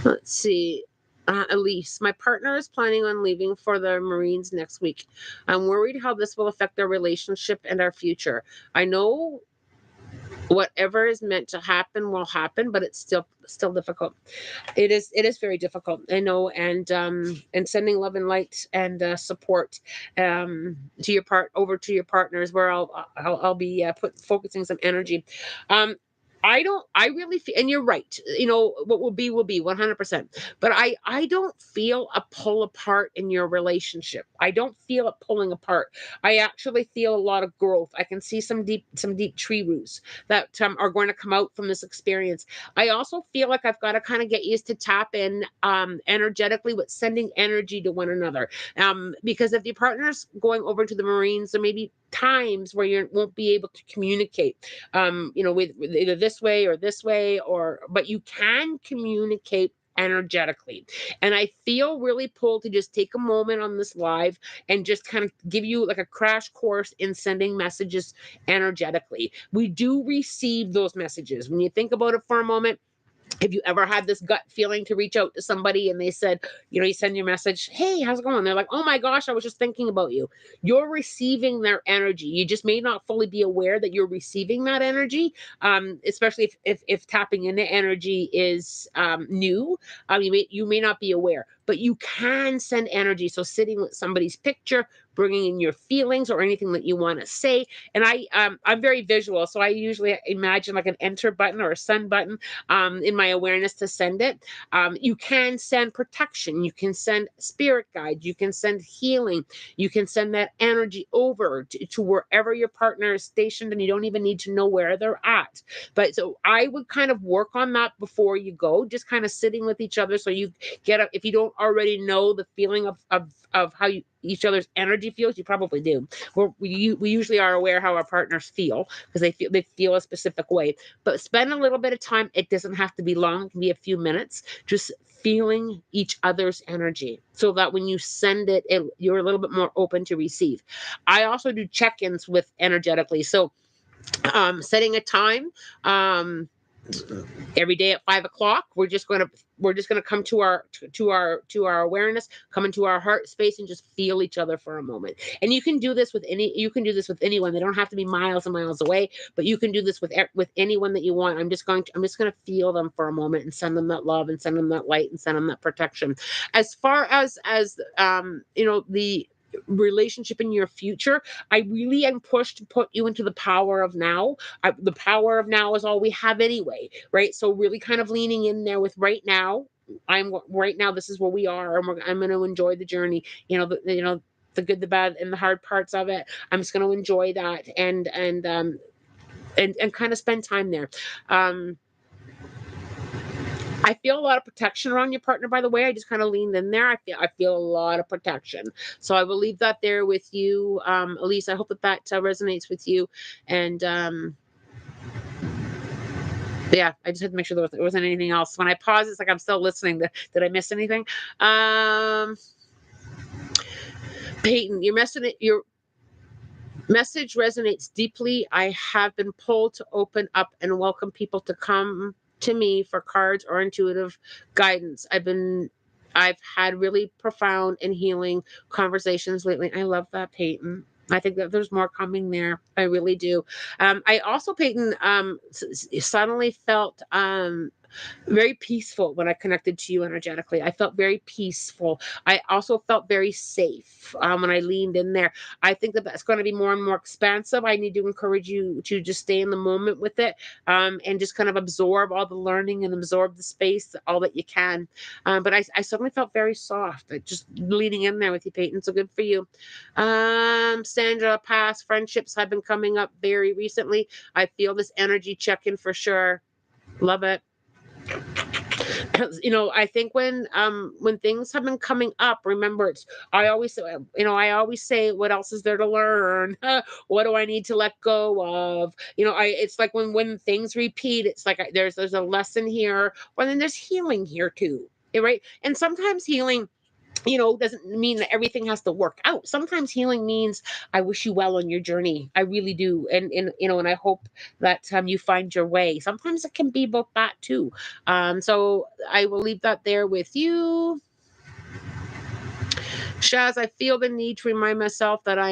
Let's see. Elise, my partner is planning on leaving for the Marines next week. I'm worried how this will affect our relationship and our future. I know whatever is meant to happen will happen, but it's still difficult. It is very difficult, I know. And sending love and light and support to your to your partners, where I'll be focusing some energy. I really feel, and you're right, what will be 100%. But I don't feel a pull apart in your relationship. I don't feel it pulling apart. I actually feel a lot of growth. I can see some deep tree roots that are going to come out from this experience. I also feel like I've got to kind of get used to tap in energetically with sending energy to one another. Because if your partner's going over to the Marines, there may be times where you won't be able to communicate, with either this way, but you can communicate energetically. And I feel really pulled to just take a moment on this live and just kind of give you like a crash course in sending messages energetically. We do receive those messages. When you think about it for a moment, have you ever had this gut feeling to reach out to somebody and they said, you send your message, hey, how's it going? They're like, oh my gosh, I was just thinking about you. You're receiving their energy. You just may not fully be aware that you're receiving that energy, especially if tapping into energy is new. You may not be aware, but you can send energy. So sitting with somebody's picture, bringing in your feelings or anything that you want to say. And I'm very visual, so I usually imagine like an enter button or a send button in my awareness to send it. You can send protection. You can send spirit guide. You can send healing. You can send that energy over to wherever your partner is stationed, and you don't even need to know where they're at. But so I would kind of work on that before you go, just kind of sitting with each other, so you get if you don't already know the feeling of how each other's energy feels. You probably do. We usually are aware how our partners feel, because they feel a specific way. But spend a little bit of time. It doesn't have to be long. It can be a few minutes, just feeling each other's energy, so that when you send it, you're a little bit more open to receive. I also do check-ins with energetically. So setting a time, Every day at 5 o'clock, we're just gonna come to our awareness, come into our heart space, and just feel each other for a moment. And you can do this with anyone. They don't have to be miles and miles away, but you can do this with anyone that you want. I'm just gonna feel them for a moment and send them that love and send them that light and send them that protection. As far as the relationship in your future, I really am pushed to put you into the power of now. The power of now is all we have anyway, right? So really kind of leaning in there with right now. I'm right now. This is where we are, and I'm going to enjoy the journey. The good, the bad, and the hard parts of it. I'm just going to enjoy that and kind of spend time there. Um, I feel a lot of protection around your partner, by the way. I just kind of leaned in there. I feel a lot of protection. So I will leave that there with you, Elise. I hope that resonates with you. And yeah, I just had to make sure there wasn't anything else. When I pause, it's like I'm still listening. Did I miss anything? Um, Peyton, your message resonates deeply. I have been pulled to open up and welcome people to come to me for cards or intuitive guidance. I've had really profound and healing conversations lately. I love that, Peyton. I think that there's more coming there. I really do. I also, Peyton, suddenly felt very peaceful when I connected to you energetically. I felt very peaceful. I also felt very safe when I leaned in there. I think that that's going to be more and more expansive. I need to encourage you to just stay in the moment with it, and just kind of absorb all the learning and absorb the space, all that you can. But I suddenly felt very soft, just leaning in there with you, Peyton. So good for you. Sandra, past friendships have been coming up very recently. I feel this energy check in for sure. Love it. I think when things have been coming up, remember, I always say, what else is there to learn? What do I need to let go of? It's like when things repeat, it's like there's a lesson here, but then there's healing here too, right? And sometimes healing, doesn't mean that everything has to work out. Sometimes healing means, I wish you well on your journey. I really do. And I hope that you find your way. Sometimes it can be both that too. So I will leave that there with you. Shaz, I feel the need to remind myself that I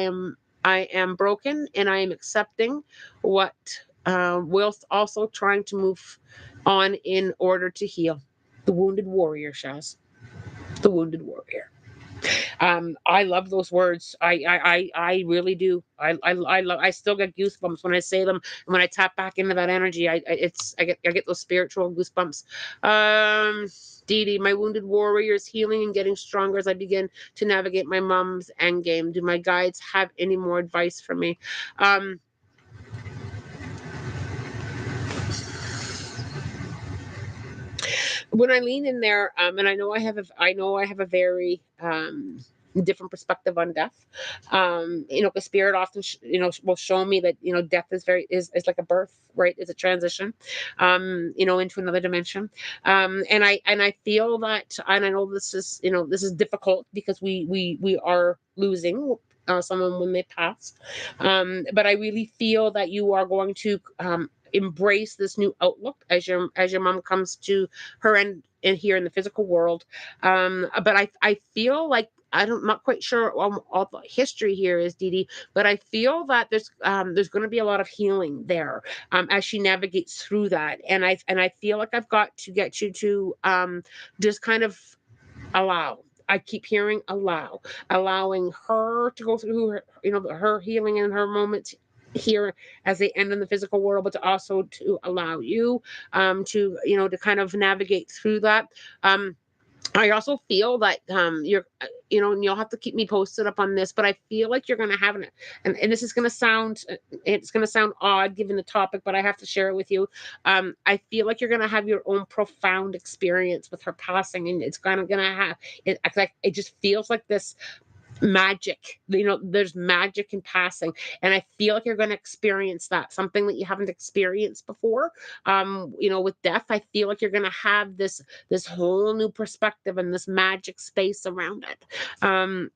am broken and I am accepting what, whilst also trying to move on in order to heal. The wounded warrior, Shaz. The wounded warrior. I love those words. I really do. I still get goosebumps when I say them, and when I tap back into that energy. I get those spiritual goosebumps. Dee Dee, my wounded warrior is healing and getting stronger as I begin to navigate my mom's end game. Do my guides have any more advice for me? Um, when I lean in there, and I know I have a very different perspective on death. The spirit often will show me that death is like a birth, right? It's a transition, into another dimension. And I feel that, and I know this is difficult because we are losing. Someone when they pass, but I really feel that you are going to embrace this new outlook as your mom comes to her and here in the physical world. But I feel like I'm not quite sure all the history here is, Dee Dee, but I feel that there's going to be a lot of healing there as she navigates through that, and I feel like I've got to get you to just kind of allow. I keep hearing allow, allowing her to go through her healing and her moments here as they end in the physical world, but to also to allow you to kind of navigate through that. I also feel that and you'll have to keep me posted up on this, but I feel like you're going to have and this is going to sound, it's going to sound odd given the topic, but I have to share it with you. I feel like you're going to have your own profound experience with her passing, and it's going to have it just feels like this magic. There's magic in passing, and I feel like you're going to experience that, something that you haven't experienced before. With death, I feel like you're going to have this whole new perspective and this magic space around it. And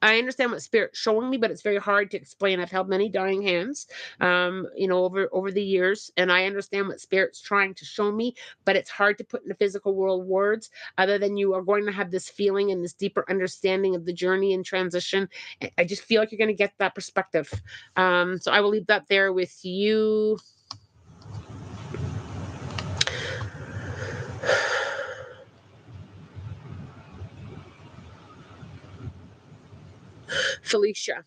I understand what spirit's showing me, but it's very hard to explain. I've held many dying hands, over the years, and I understand what spirit's trying to show me, but it's hard to put in the physical world words. Other than you are going to have this feeling and this deeper understanding of the journey and transition. I just feel like you're going to get that perspective. So I will leave that there with you. Felicia.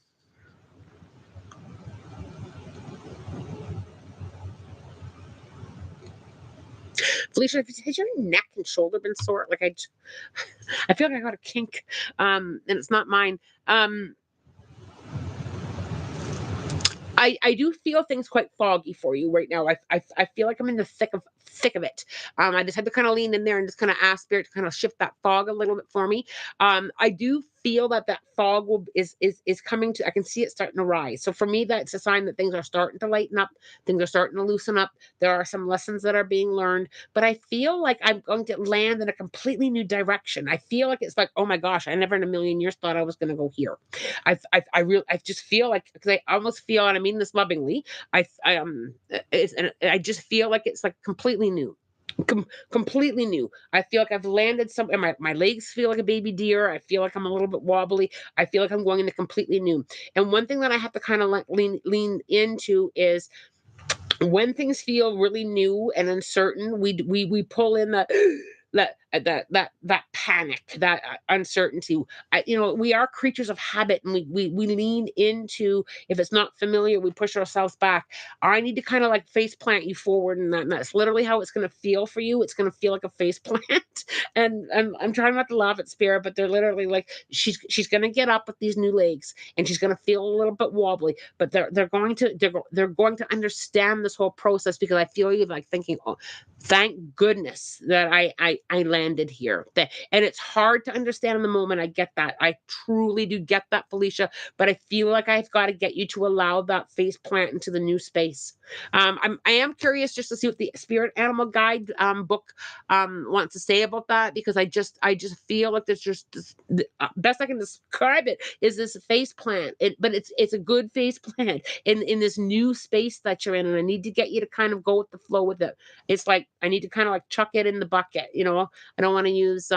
Felicia, has your neck and shoulder been sore? Like I feel like I got a kink, and it's not mine. I do feel things quite foggy for you right now. I feel like I'm in the thick of it. I just had to kind of lean in there and just kind of ask spirit to kind of shift that fog a little bit for me. I do feel that fog is coming to. I can see it starting to rise. So for me, that's a sign that things are starting to lighten up. Things are starting to loosen up. There are some lessons that are being learned, but I feel like I'm going to land in a completely new direction. I feel like it's like, oh my gosh, I never in a million years thought I was going to go here. I just feel like, because I almost feel, and I mean this lovingly, and I just feel like it's like completely new. Completely new. I feel like I've landed some, and my legs feel like a baby deer. I feel like I'm a little bit wobbly. I feel like I'm going into completely new. And one thing that I have to kind of lean into is when things feel really new and uncertain, we pull in the that panic, that uncertainty. We are creatures of habit, and we lean into, if it's not familiar, we push ourselves back. I need to kind of like face plant you forward, and that's literally how it's going to feel for you. It's going to feel like a face plant, and I'm trying not to laugh at spirit, but they're literally like, she's going to get up with these new legs, and she's going to feel a little bit wobbly, but they're going to understand this whole process, because I feel you like thinking, oh, thank goodness that I landed here. And it's hard to understand in the moment. I get that. I truly do get that, Felicia. But I feel like I've got to get you to allow that face plant into the new space. I am curious just to see what the Spirit Animal Guide book wants to say about that, because I just feel like there's just the best I can describe it is this face plant. But it's a good face plant in this new space that you're in, and I need to get you to kind of go with the flow with it. It's like I need to kind of like chuck it in the bucket. I don't want to use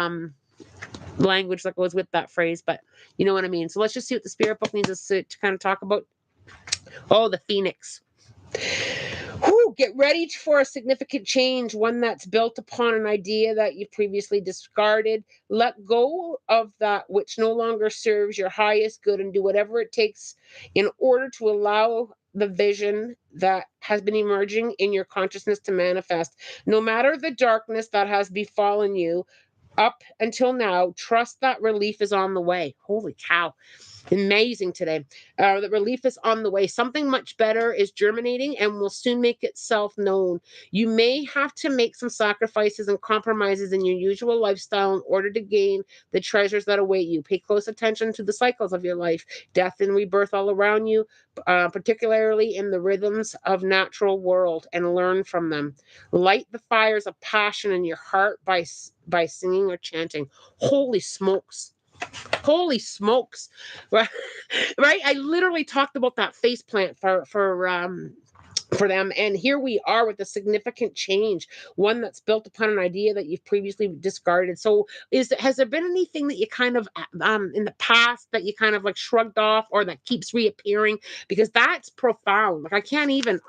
language that goes with that phrase, but you know what I mean. So let's just see what the spirit book needs us to kind of talk about. Oh, the phoenix. Whew, get ready for a significant change, one that's built upon an idea that you previously discarded. Let go of that which no longer serves your highest good, and do whatever it takes in order to allow the vision that has been emerging in your consciousness to manifest. No matter the darkness that has befallen you up until now, trust that relief is on the way. Holy cow. Amazing today. The relief is on the way. Something much better is germinating and will soon make itself known. You may have to make some sacrifices and compromises in your usual lifestyle in order to gain the treasures that await you. Pay close attention to the cycles of your life, death and rebirth all around you, particularly in the rhythms of natural world, and learn from them. Light the fires of passion in your heart by singing or chanting. Holy smokes. Holy smokes. Right? I literally talked about that face plant for them, and here we are with a significant change, one that's built upon an idea that you've previously discarded. So has there been anything that you kind of in the past that you kind of like shrugged off, or that keeps reappearing? Because that's profound. Like you can't even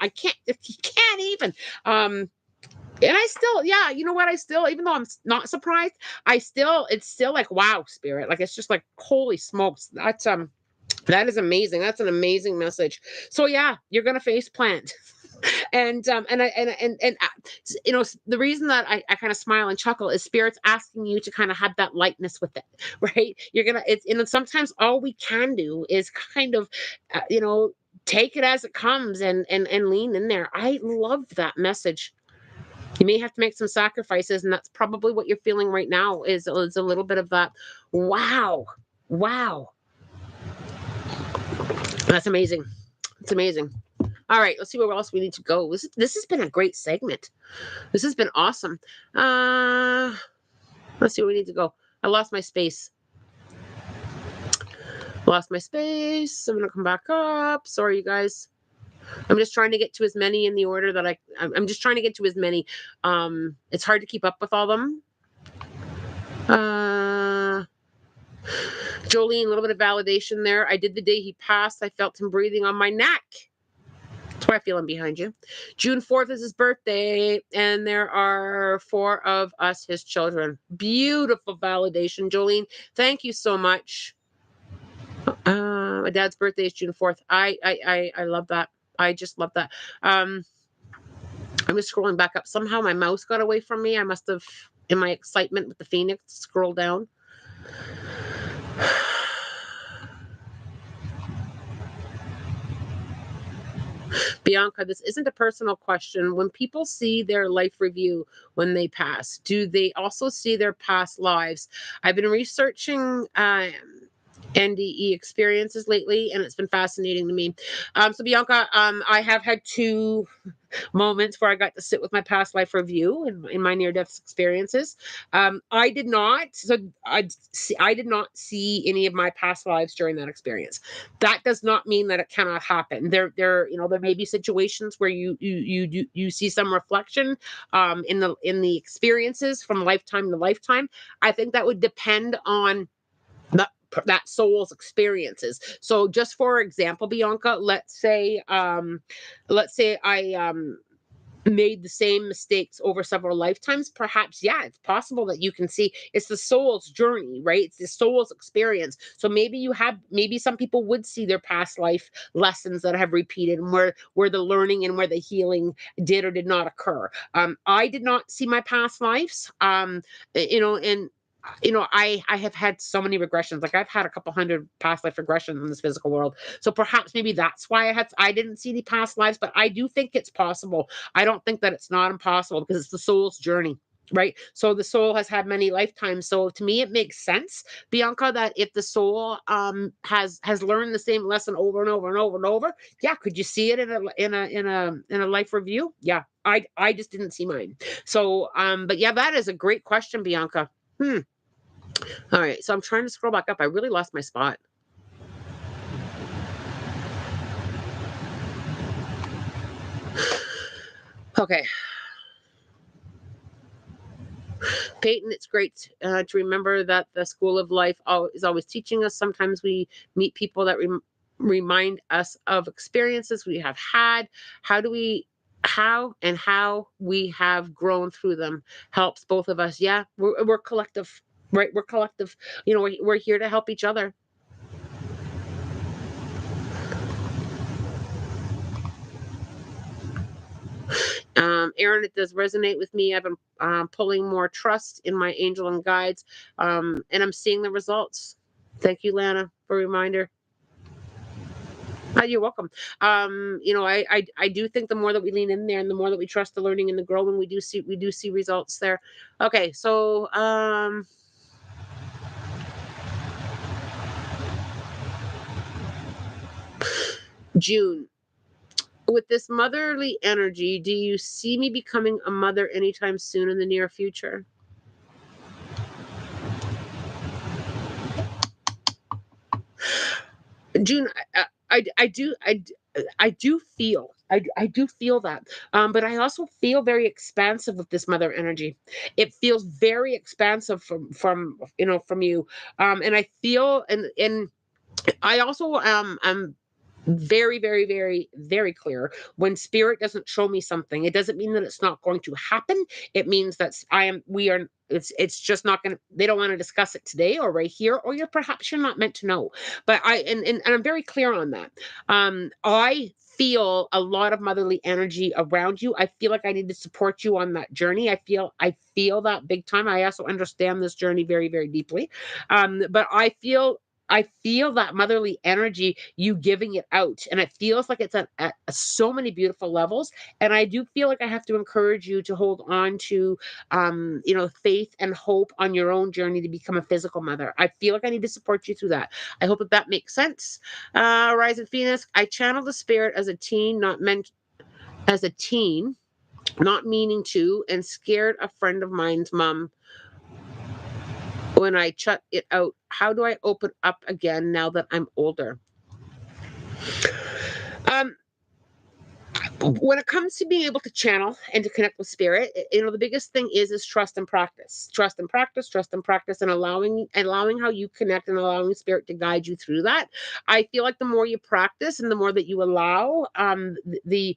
and I still, yeah, you know what? I still, even though I'm not surprised, it's still like, wow, spirit. Like, it's just like, holy smokes. That is amazing. That's an amazing message. So yeah, you're gonna face plant. The reason that I kind of smile and chuckle is spirit's asking you to kind of have that lightness with it, right? Sometimes all we can do is kind of, take it as it comes, and lean in there. I love that message. You may have to make some sacrifices, and that's probably what you're feeling right now, is a little bit of that. Wow. That's amazing. It's amazing. All right, let's see where else we need to go. This has been a great segment. This has been awesome. Let's see where we need to go. I lost my space. Lost my space. I'm gonna come back up. Sorry, you guys. I'm just trying to get to as many in the order that I'm just trying to get to as many. It's hard to keep up with all of them. Jolene, a little bit of validation there. I did the day he passed. I felt him breathing on my neck. That's why I feel him behind you. June 4th is his birthday, and there are 4 of us, his children. Beautiful validation, Jolene. Thank you so much. My dad's birthday is June 4th. I love that. I just love that. I'm just scrolling back up. Somehow my mouse got away from me. I must have, in my excitement with the Phoenix, scroll down. Bianca, this isn't a personal question. When people see their life review when they pass, do they also see their past lives? I've been researching NDE experiences lately, and it's been fascinating to me. So Bianca, I have had 2 moments where I got to sit with my past life review in my near-death experiences. I did not. So I did not see any of my past lives during that experience. That does not mean that it cannot happen. There may be situations where you see some reflection in the experiences from lifetime to lifetime. I think that would depend on that soul's experiences. So just for example, Bianca, let's say I made the same mistakes over several lifetimes. Perhaps, yeah, it's possible that you can see it's the soul's journey, right? It's the soul's experience. So maybe some people would see their past life lessons that have repeated, and where the learning and where the healing did or did not occur. I did not see my past lives. And I have had so many regressions. Like I've had a couple hundred past life regressions in this physical world. So perhaps maybe that's why I didn't see the past lives, but I do think it's possible. I don't think that it's not impossible because it's the soul's journey. Right. So the soul has had many lifetimes. So to me, it makes sense, Bianca, that if the soul has learned the same lesson over and over and over and over, yeah, could you see it in a life review? Yeah. I just didn't see mine. So but yeah, that is a great question, Bianca. All right, so I'm trying to scroll back up. I really lost my spot. Okay. Peyton, it's great to remember that the school of life is always teaching us. Sometimes we meet people that remind us of experiences we have had. How we have grown through them helps both of us. Yeah, we're collective, right? We're collective. We're here to help each other. Aaron, it does resonate with me. I've been pulling more trust in my angel and guides, and I'm seeing the results. Thank you, Lana, for a reminder. You're welcome. I do think the more that we lean in there, and the more that we trust the learning and the growing, we do see results there. Okay, so June. With this motherly energy, do you see me becoming a mother anytime soon in the near future? June, I do feel I do feel that, but I also feel very expansive with this mother energy. It feels very expansive from you, and I feel and I also am very, very, very, very clear. When spirit doesn't show me something, it doesn't mean that it's not going to happen. It means that we are. It's just not going to. They don't want to discuss it today or right here, or you're not meant to know. But and I'm very clear on that. I feel a lot of motherly energy around you. I feel like I need to support you on that journey. I feel that big time. I also understand this journey very, very deeply. But I feel that motherly energy, you giving it out. And it feels like it's at so many beautiful levels. And I do feel like I have to encourage you to hold on to, faith and hope on your own journey to become a physical mother. I feel like I need to support you through that. I hope that makes sense. Rise of Phoenix, I channeled the spirit as a teen, as a teen, not meaning to, and scared a friend of mine's mom when I shut it out? How do I open up again now that I'm older? Um, when it comes to being able to channel and to connect with spirit, the biggest thing is trust and practice, trust and practice, trust and practice, and allowing how you connect and allowing spirit to guide you through that. I feel like the more you practice and the more that you allow, the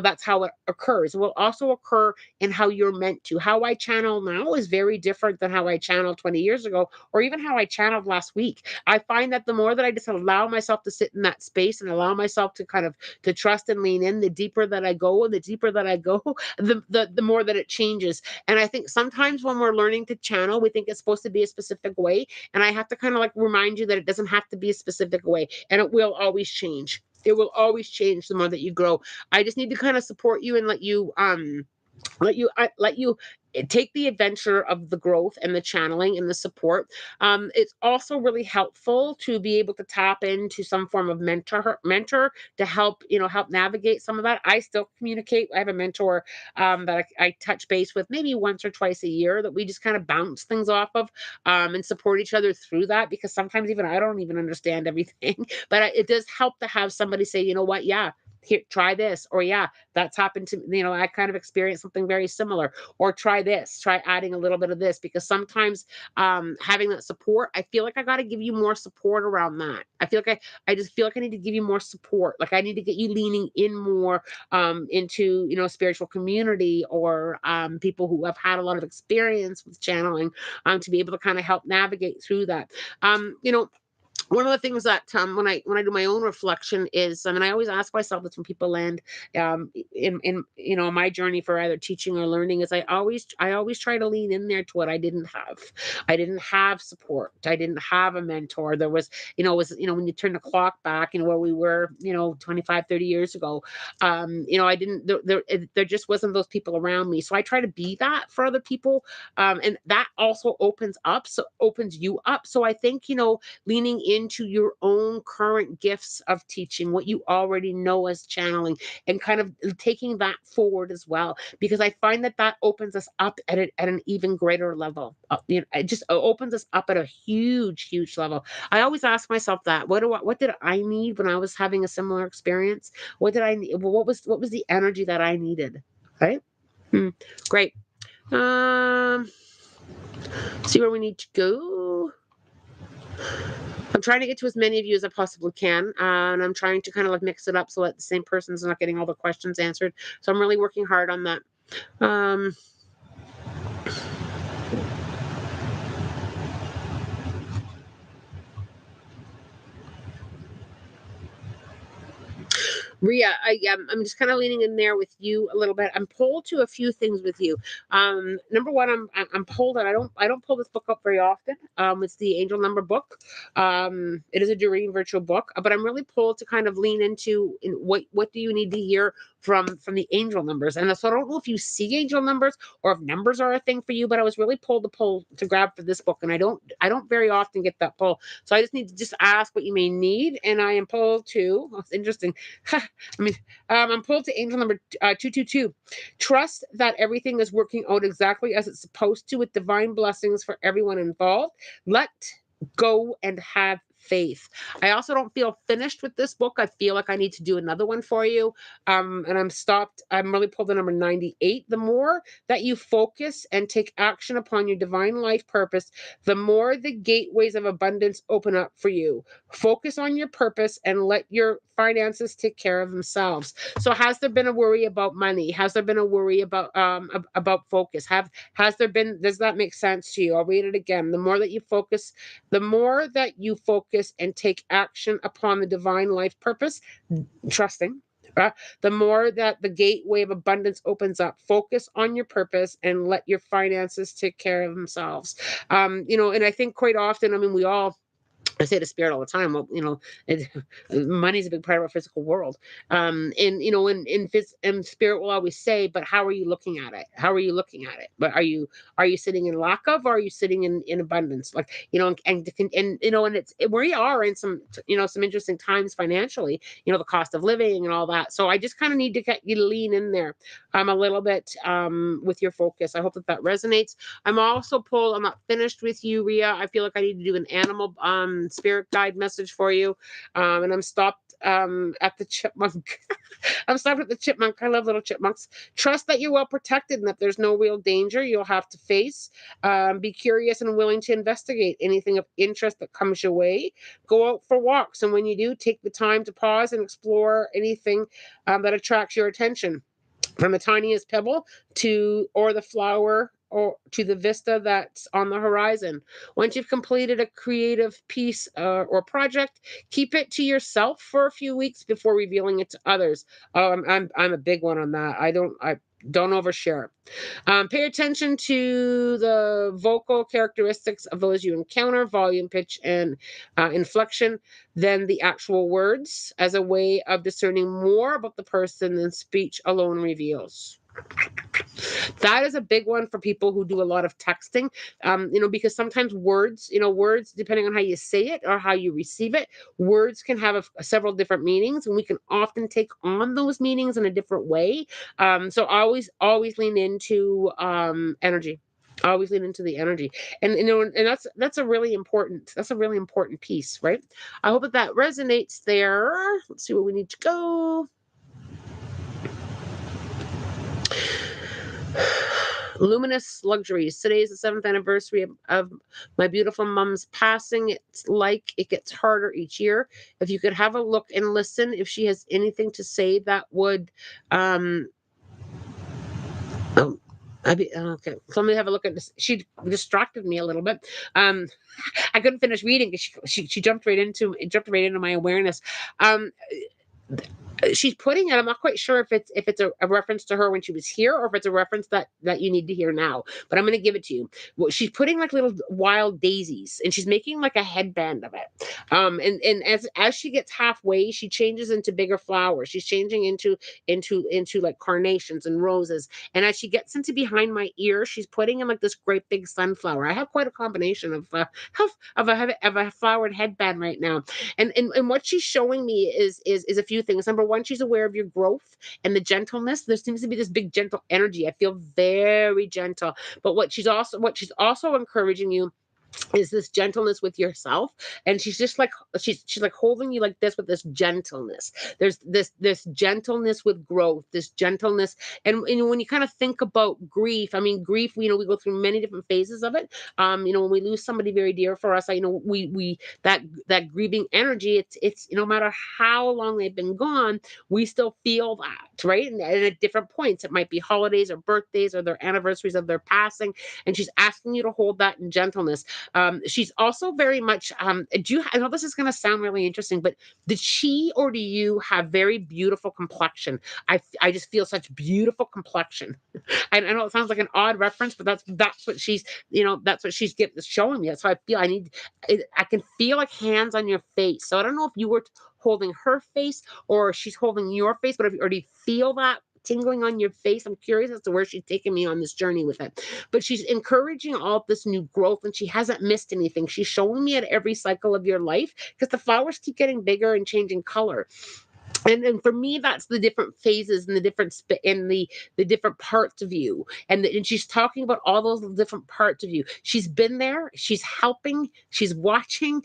that's how it occurs. It will also occur in how you're meant to. How I channel now is very different than how I channeled 20 years ago, or even how I channeled last week. I find that the more that I just allow myself to sit in that space and allow myself to kind of to trust and lean in, the deeper that I go, and the deeper that I go, the more that it changes. And I think sometimes when we're learning to channel, we think it's supposed to be a specific way. And I have to kind of like remind you that it doesn't have to be a specific way, and it will always change. It will always change the more that you grow. I just need to kind of support you and let you take the adventure of the growth and the channeling and the support. It's also really helpful to be able to tap into some form of mentor to help navigate some of that. I still communicate. I have a mentor that I touch base with maybe once or twice a year, that we just kind of bounce things off of, and support each other through that, because sometimes even I don't even understand everything. But it does help to have somebody say, you know what, yeah, here, try this, or yeah, that's happened to me. I kind of experienced something very similar, or try this, try adding a little bit of this, because sometimes having that support, I feel like I got to give you more support around that. I just feel like I need to give you more support. Like I need to get you leaning in more into spiritual community, or people who have had a lot of experience with channeling, to be able to kind of help navigate through that. One of the things that when I do my own reflection is, I always ask myself this when people land in my journey for either teaching or learning, is I always try to lean in there to what I didn't have. I didn't have support. I didn't have a mentor. There was, when you turn the clock back, where we were, 25, 30 years ago, I didn't, there just wasn't those people around me. So I try to be that for other people. And that also opens you up. So I think, leaning into your own current gifts of teaching, what you already know as channeling, and kind of taking that forward as well, because I find that that opens us up at an even greater level. It just opens us up at a huge, huge level. I always ask myself that, what did I need when I was having a similar experience? What did I need? What was the energy that I needed? Right? Hmm. Great. Um, see where we need to go. I'm trying to get to as many of you as I possibly can, and I'm trying to kind of like mix it up so that the same person's not getting all the questions answered. So I'm really working hard on that. Um, Ria, I'm just kind of leaning in there with you a little bit. I'm pulled to a few things with you. Number one, I'm pulled, and I don't pull this book up very often. It's the Angel Number book. It is a Doreen virtual book, but I'm really pulled to kind of lean into what do you need to hear from the angel numbers. And so I don't know if you see angel numbers or if numbers are a thing for you, but I was really pulled to grab for this book, and I don't very often get that pull. So I just need to just ask what you may need, and I am pulled to. Oh, it's interesting. I mean, I'm pulled to angel number 222. Trust that everything is working out exactly as it's supposed to, with divine blessings for everyone involved. Let go and have faith. I also don't feel finished with this book. I feel like I need to do another one for you. And I'm stopped. I'm really pulled to number 98. The more that you focus and take action upon your divine life purpose, the more the gateways of abundance open up for you. Focus on your purpose and let your finances take care of themselves. So has there been a worry about money? Has there been a worry about focus? Has there been, does that make sense to you? I'll read it again. The more that you focus and take action upon the divine life purpose, trusting, uh, the more that the gateway of abundance opens up. Focus on your purpose and let your finances take care of themselves. And I think quite often, we all I say to spirit all the time, well, it, money's a big part of our physical world. And in spirit will always say, but how are you looking at it? How are you looking at it? But are you sitting in lack of, or are you sitting in abundance? Like, and we are in some interesting times financially, the cost of living and all that. So I just kind of need to get you to lean in there a little bit with your focus. I hope that resonates. I'm not finished with you, Ria. I feel like I need to do an animal spirit guide message for you. And I'm stopped at the chipmunk. I'm stopped at the chipmunk. I love little chipmunks. Trust that you're well protected and that there's no real danger you'll have to face. Be curious and willing to investigate anything of interest that comes your way. Go out for walks. And when you do, take the time to pause and explore anything that attracts your attention, from the tiniest pebble or the flower or to the vista that's on the horizon. Once you've completed a creative piece or project, keep it to yourself for a few weeks before revealing it to others. I'm a big one on that. I don't overshare. Pay attention to the vocal characteristics of those you encounter, volume, pitch, and inflection, than the actual words, as a way of discerning more about the person than speech alone reveals. That is a big one for people who do a lot of texting, because sometimes words, depending on how you say it or how you receive it, words can have several different meanings, and we can often take on those meanings in a different way. So always lean into energy. Always lean into the energy, and that's a really important piece, right? I hope that resonates there. Let's see where we need to go. Luminous luxuries. Today is the 7th anniversary of my beautiful mom's passing. It's like it gets harder each year. If you could have a look and listen, if she has anything to say that would, oh, okay. So let me have a look at this. She distracted me a little bit. I couldn't finish reading because she jumped right into my awareness. Um, she's putting it. I'm not quite sure if it's a reference to her when she was here, or if it's a reference that you need to hear now. But I'm going to give it to you. Well, she's putting like little wild daisies, and she's making like a headband of it. And as she gets halfway, she changes into bigger flowers. She's changing into like carnations and roses. And as she gets into behind my ear, she's putting in like this great big sunflower. I have quite a combination of a flowered headband right now. And what she's showing me is a few things. Number one, she's aware of your growth and the gentleness. There seems to be this big gentle energy. I feel very gentle. But what she's also encouraging you is this gentleness with yourself. And she's like holding you like this with this gentleness. There's this gentleness with growth, this gentleness. And when you kind of think about grief, I mean, grief, we go through many different phases of it. When we lose somebody very dear for us, I know we that grieving energy, it's no matter how long they've been gone, we still feel that, right? And at different points, it might be holidays or birthdays or their anniversaries of their passing. And she's asking you to hold that in gentleness. She's also very much. I know this is going to sound really interesting, but did she or do you have very beautiful complexion? I just feel such beautiful complexion. I know it sounds like an odd reference, but that's what she's showing me. That's how I feel. I can feel like hands on your face. So I don't know if you were holding her face or she's holding your face, but or do you feel that tingling on your face? I'm curious as to where she's taking me on this journey with it. But she's encouraging all of this new growth, and she hasn't missed anything. She's showing me at every cycle of your life, because the flowers keep getting bigger and changing color. And for me, that's the different phases and the the different parts of you. And she's talking about all those different parts of you. She's been there, she's helping, she's watching,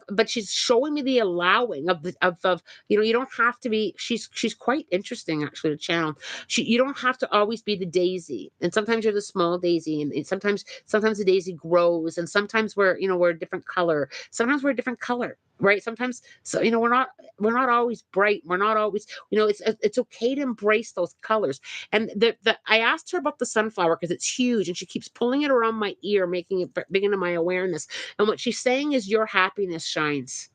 but she's showing me the allowing of you don't have to be. She's quite interesting actually to channel. You don't have to always be the daisy, and sometimes you're the small daisy, and sometimes the daisy grows, and sometimes we're a different color. Sometimes we're a different color, right? Sometimes, so we're not always bright. We're not always, it's okay to embrace those colors. And I asked her about the sunflower because it's huge, and she keeps pulling it around my ear, making it big into my awareness. And what she's saying is, your happiness shines.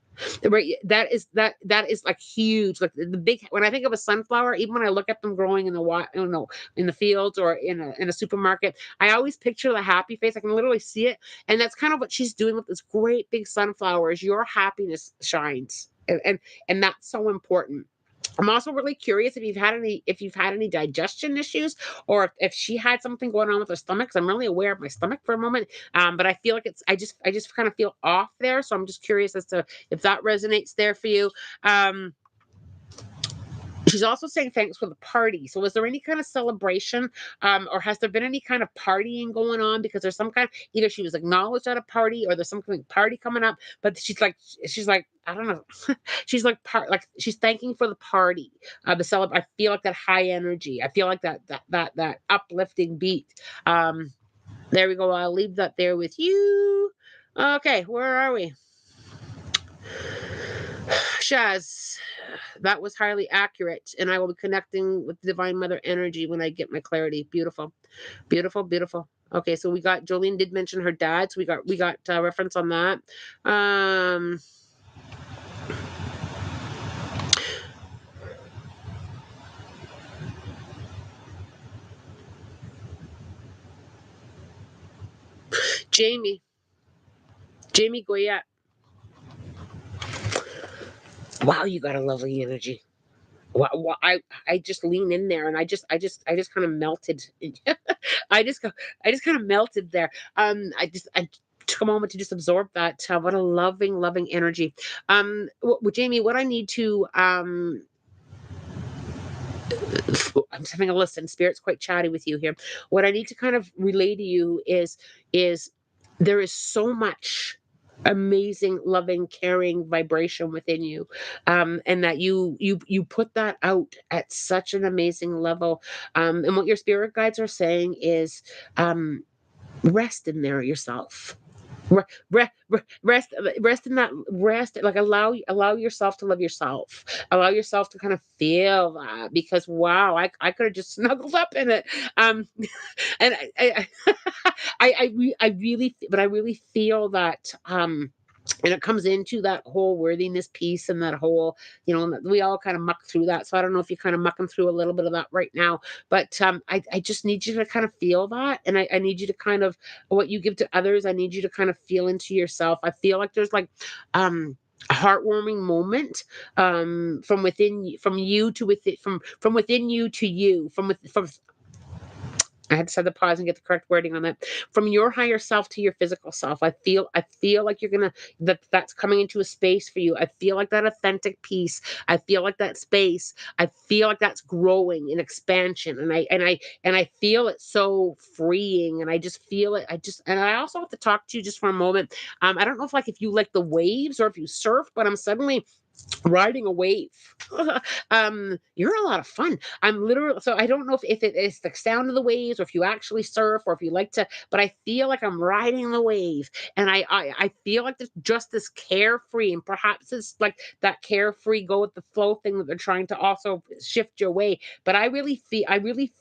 Right, that is like huge. Like the big when I think of a sunflower, even when I look at them growing in the in the fields or in a supermarket, I always picture the happy face. I can literally see it, and that's kind of what she's doing with this great big sunflowers. Your happiness shines, and that's so important. I'm also really curious if you've had any digestion issues, or if she had something going on with her stomach. 'Cause I'm really aware of my stomach for a moment, but I feel like it's I just kind of feel off there. So I'm just curious as to if that resonates there for you. Um, She's also saying thanks for the party. So was there any kind of celebration, or has there been any kind of partying going on? Because there's some kind either she was acknowledged at a party or there's some kind of party coming up, but she's like, I don't know. She's like she's thanking for the party, the I feel like that high energy. I feel like that uplifting beat. Um, there we go. I'll leave that there with you. Okay, where are we? Shaz, that was highly accurate, and I will be connecting with Divine Mother energy when I get my clarity. Beautiful, beautiful, beautiful. Okay, so we got Jolene did mention her dad, so we got reference on that. Um, Jamie, Jamie Goyette. Wow, you got a lovely energy. Wow, I just lean in there, and I just kind of melted. I just go, I just kind of melted there. I took a moment to just absorb that. What a loving, loving energy. Jamie, what I need to I'm just having a listen. Spirit's quite chatty with you here. What I need to kind of relay to you is there is so much amazing, loving, caring vibration within you, and that you put that out at such an amazing level. And what your spirit guides are saying is, rest in there yourself. Rest in that rest, like allow yourself to love yourself, allow yourself to kind of feel that, because wow, I could have just snuggled up in it. um and I really, but I really feel that, and it comes into that whole worthiness piece and that whole, we all kind of muck through that. So I don't know if you're kind of mucking through a little bit of that right now, but I just need you to kind of feel that. And I need you to kind of, what you give to others, I need you to kind of feel into yourself. I feel like there's like, a heartwarming moment, from within from you to within, from within you to you, from I had to set the pause and get the correct wording on that. From your higher self to your physical self. I feel like you're gonna that's coming into a space for you. I feel like that authentic peace. I feel like that space. I feel like that's growing in expansion. And I feel it so freeing. And I just feel it. And I also have to talk to you just for a moment. I don't know if you like the waves or if you surf, but I'm suddenly riding a wave. You're a lot of fun. I'm literally, so I don't know if it is the sound of the waves or if you actually surf or if you like to, but I feel like I'm riding the wave, and I feel like there's just this carefree, and perhaps it's like that carefree go with the flow thing that they're trying to also shift your way. But I really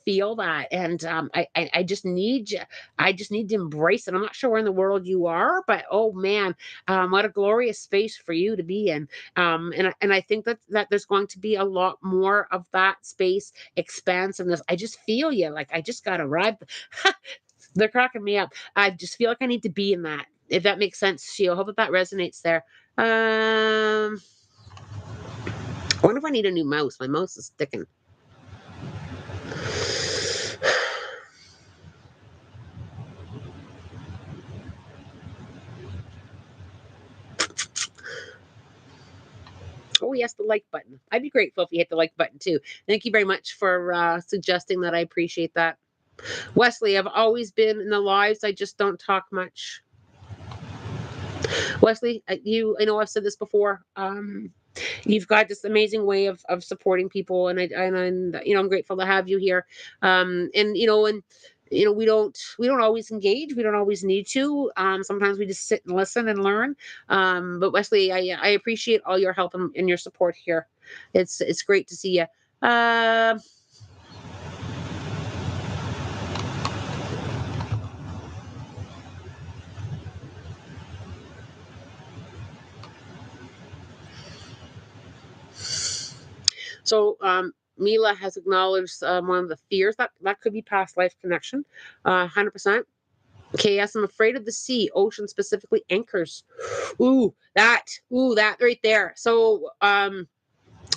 feel that, and I just need you. I just need to embrace it. I'm not sure where in the world you are, but oh man, what a glorious space for you to be in. And I think that there's going to be a lot more of that space expansiveness. I just feel you, like I just got arrived. They're cracking me up. I just feel like I need to be in that, if that makes sense, Sheila. Hope that resonates there. I wonder if I need a new mouse. My mouse is sticking. Oh yes, the like button. I'd be grateful if you hit the like button too. Thank you very much for suggesting that. I appreciate that. Wesley, I've always been in the lives. I just don't talk much. Wesley, I know I've said this before. You've got this amazing way of supporting people, and I'm grateful to have you here. And we don't always engage. We don't always need to. Sometimes we just sit and listen and learn. But Wesley, I appreciate all your help and your support here. It's great to see you. Uh, So Mila has acknowledged one of the fears that could be past life connection. 100%. KS, I'm afraid of the sea, ocean, specifically anchors. That right there. So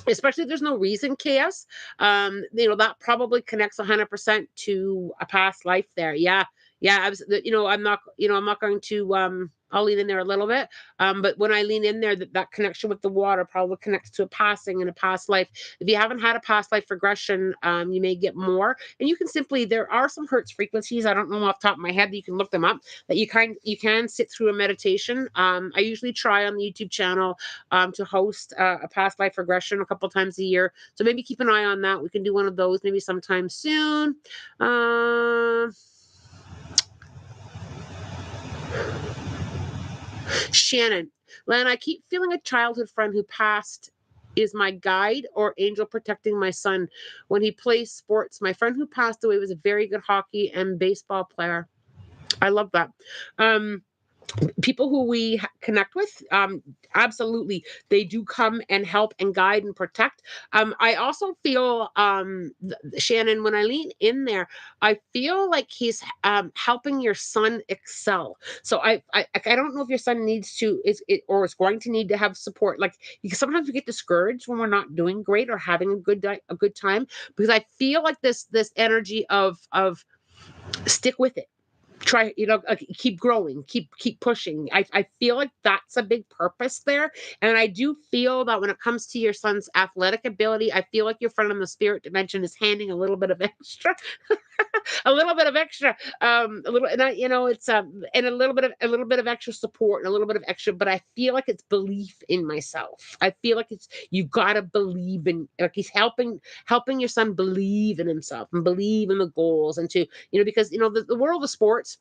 especially if there's no reason, KS, that probably connects 100% to a past life there. Yeah, yeah. I'm not going to. I'll lean in there a little bit, but when I lean in there, that connection with the water probably connects to a passing in a past life. If you haven't had a past life regression, you may get more, and you can simply, there are some Hertz frequencies. I don't know off the top of my head. You can look them up. That you can sit through a meditation. I usually try on the YouTube channel to host a past life regression a couple times a year. So maybe keep an eye on that. We can do one of those maybe sometime soon. Shannon, Len, I keep feeling a childhood friend who passed is my guide or angel protecting my son when he plays sports. My friend who passed away was a very good hockey and baseball player. I love that. People who we connect with, absolutely, they do come and help and guide and protect. I also feel, Shannon, when I lean in there, I feel like he's helping your son excel. So I don't know if your son needs to or is going to need to have support. Like, because sometimes we get discouraged when we're not doing great or having a good time, because I feel like this energy of stick with it, try, keep growing, keep pushing. I feel like that's a big purpose there, and I do feel that when it comes to your son's athletic ability, I feel like your friend in the spirit dimension is handing a little bit of extra. A little bit of extra, a little, and I, it's and a little bit of extra support and a little bit of extra, but I feel like it's belief in myself. I feel like it's, you gotta believe in, like, he's helping your son believe in himself and believe in the goals, and to, because the world of sports,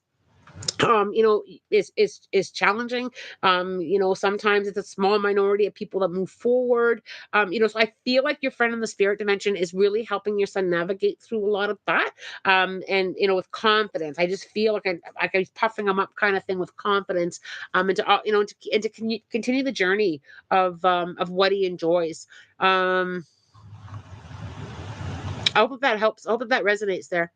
is challenging. Sometimes it's a small minority of people that move forward. So I feel like your friend in the spirit dimension is really helping your son navigate through a lot of that. And with confidence, I just feel like I was puffing him up, kind of thing, with confidence. And to continue the journey of what he enjoys. I hope that helps. I hope that resonates there.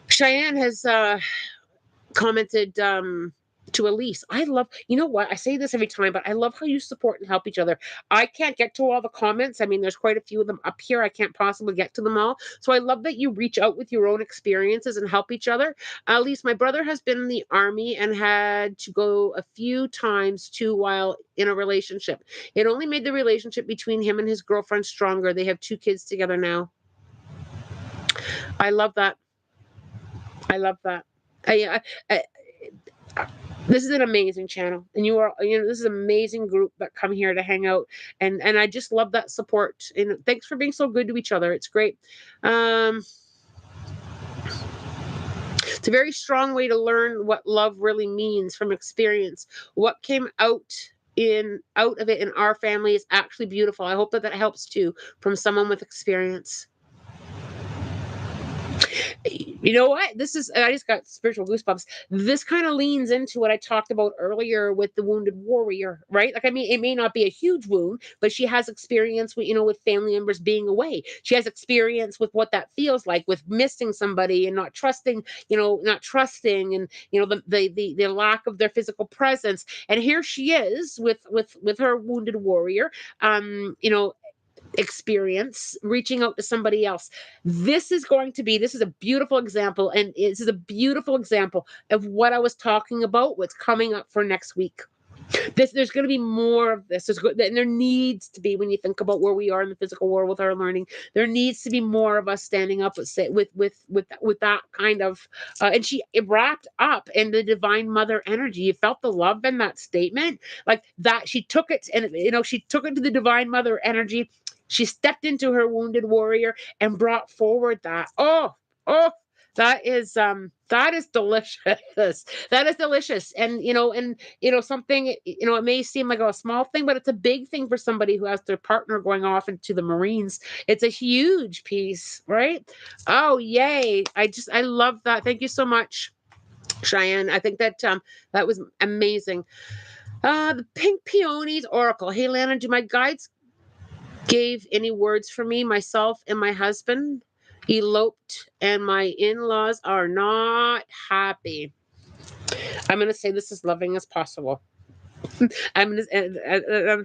Cheyenne has commented to Elise. I love, you know what? I say this every time, but I love how you support and help each other. I can't get to all the comments. I mean, there's quite a few of them up here. I can't possibly get to them all. So I love that you reach out with your own experiences and help each other. Elise, my brother has been in the army and had to go a few times too while in a relationship. It only made the relationship between him and his girlfriend stronger. They have 2 kids together now. I love that. I love that. I, this is an amazing channel, and this is an amazing group that come here to hang out, and I just love that support, and thanks for being so good to each other. It's great. It's a very strong way to learn what love really means from experience. What came out of it in our family is actually beautiful. I hope that helps too, from someone with experience. You know what? I just got spiritual goosebumps. This kind of leans into what I talked about earlier with the wounded warrior, right? Like, I mean, it may not be a huge wound, but she has experience with, with family members being away. She has experience with what that feels like, with missing somebody and not trusting, and, the lack of their physical presence. And here she is with her wounded warrior, experience, reaching out to somebody else. This is a beautiful example, and this is a beautiful example of what I was talking about, what's coming up for next week. There's going to be more of this. And there needs to be, when you think about where we are in the physical world with our learning, there needs to be more of us standing up with that kind of. And it wrapped up in the divine mother energy. You felt the love in that statement, like that. She took it, and she took it to the divine mother energy. She stepped into her wounded warrior and brought forward that. Oh, that is delicious. That is delicious. And something, it may seem like a small thing, but it's a big thing for somebody who has their partner going off into the Marines. It's a huge piece, right? Oh, yay. I love that. Thank you so much, Cheyenne. I think that that was amazing. The Pink Peonies Oracle. Hey, Lana, do my guides gave any words for me? Myself and my husband eloped, and my in-laws are not happy. I'm going to say this as loving as possible. I'm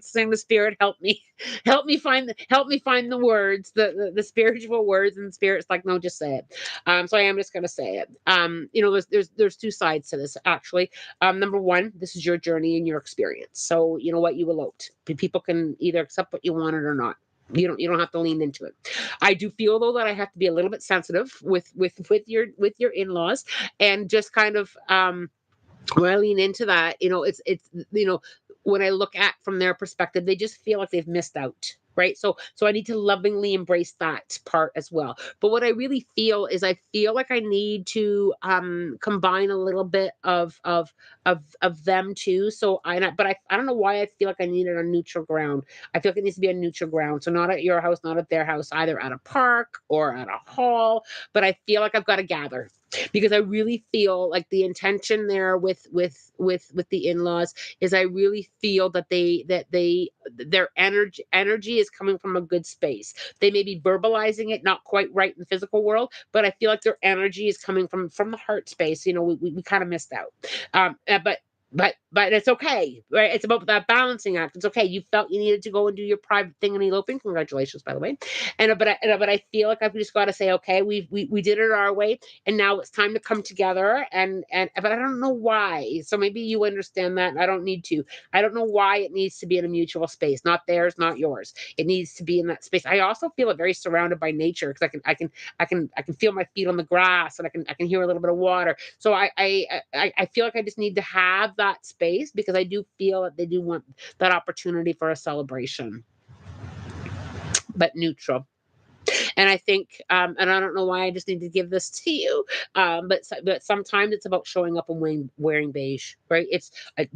saying the spirit help me, help me find the words, the spiritual words, and the spirit's like, no, just say it. So I am just gonna say it. There's two sides to this actually. Number one, this is your journey and your experience. So you know what, you eloped. People can either accept what you wanted or not. You don't have to lean into it. I do feel though that I have to be a little bit sensitive with your in-laws, and just kind of when I lean into that, when I look at from their perspective, they just feel like they've missed out. Right. So I need to lovingly embrace that part as well. But what I really feel is I feel like I need to combine a little bit of them too. But I don't know why I feel like I need it on neutral ground. I feel like it needs to be a neutral ground. So not at your house, not at their house, either at a park or at a hall. But I feel like I've got to gather, because I really feel like the intention there with the in-laws is I really feel that their energy is coming from a good space. They may be verbalizing it not quite right in the physical world, but I feel like their energy is coming from the heart space. We kind of missed out. But it's okay, right? It's about that balancing act. It's okay. You felt you needed to go and do your private thing and eloping. Congratulations, by the way. But I feel like I've just got to say, okay, we did it our way, and now it's time to come together. But I don't know why. So maybe you understand that. I don't need to. I don't know why it needs to be in a mutual space, not theirs, not yours. It needs to be in that space. I also feel it very surrounded by nature, because I can feel my feet on the grass, and I can hear a little bit of water. So I feel like I just need to have that space, because I do feel that they do want that opportunity for a celebration, but neutral. And I think, and I don't know why I just need to give this to you, but sometimes it's about showing up and wearing beige, right? It's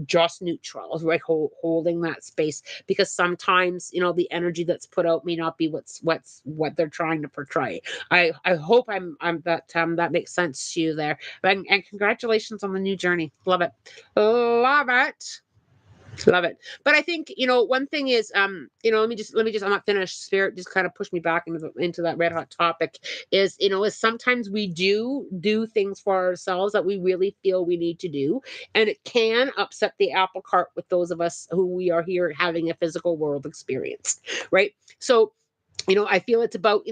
just neutral, right? Holding that space, because sometimes the energy that's put out may not be what they're trying to portray. I hope I'm that makes sense to you there. And congratulations on the new journey. Love it, love it. Love it. But I think, one thing is, let me just, I'm not finished. Spirit just kind of pushed me back into that red hot topic is sometimes we do things for ourselves that we really feel we need to do. And it can upset the apple cart with those of us who we are here having a physical world experience. Right. So, I feel it's about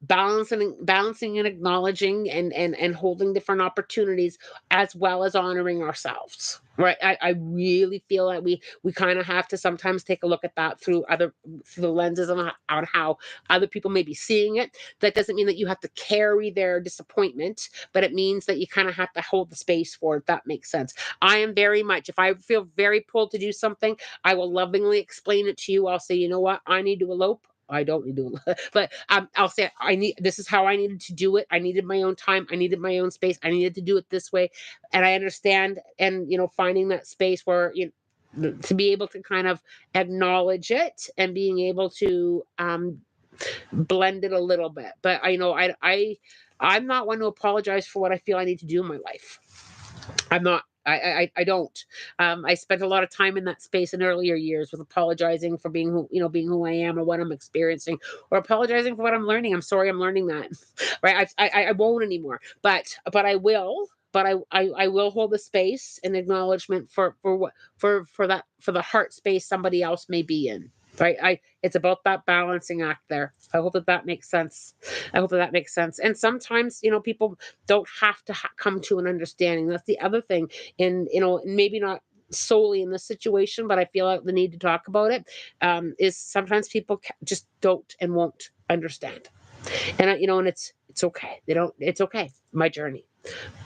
balancing and acknowledging and holding different opportunities, as well as honoring ourselves. Right. I really feel that we kind of have to sometimes take a look at that through the lenses on how other people may be seeing it. That doesn't mean that you have to carry their disappointment, but it means that you kind of have to hold the space for it. That makes sense. I am very much, if I feel very pulled to do something, I will lovingly explain it to you. I'll say, you know what, I need to elope. I don't need to, but I'll say this is how I needed to do it. I needed my own time. I needed my own space. I needed to do it this way, and I understand. And finding that space where to be able to kind of acknowledge it, and being able to blend it a little bit. But I'm not one to apologize for what I feel I need to do in my life. I'm not. I don't. I spent a lot of time in that space in earlier years with apologizing for being who I am or what I'm experiencing, or apologizing for what I'm learning. I'm sorry, I'm learning that. Right? I won't anymore. But I will. But I will hold the space and acknowledgement for what for the heart space somebody else may be in. Right? It's about that balancing act there. I hope that makes sense. I hope that makes sense. And sometimes people don't have to come to an understanding. That's the other thing. And maybe not solely in this situation, but I feel like the need to talk about it is sometimes people just don't and won't understand. And it's okay. They don't. It's okay. My journey.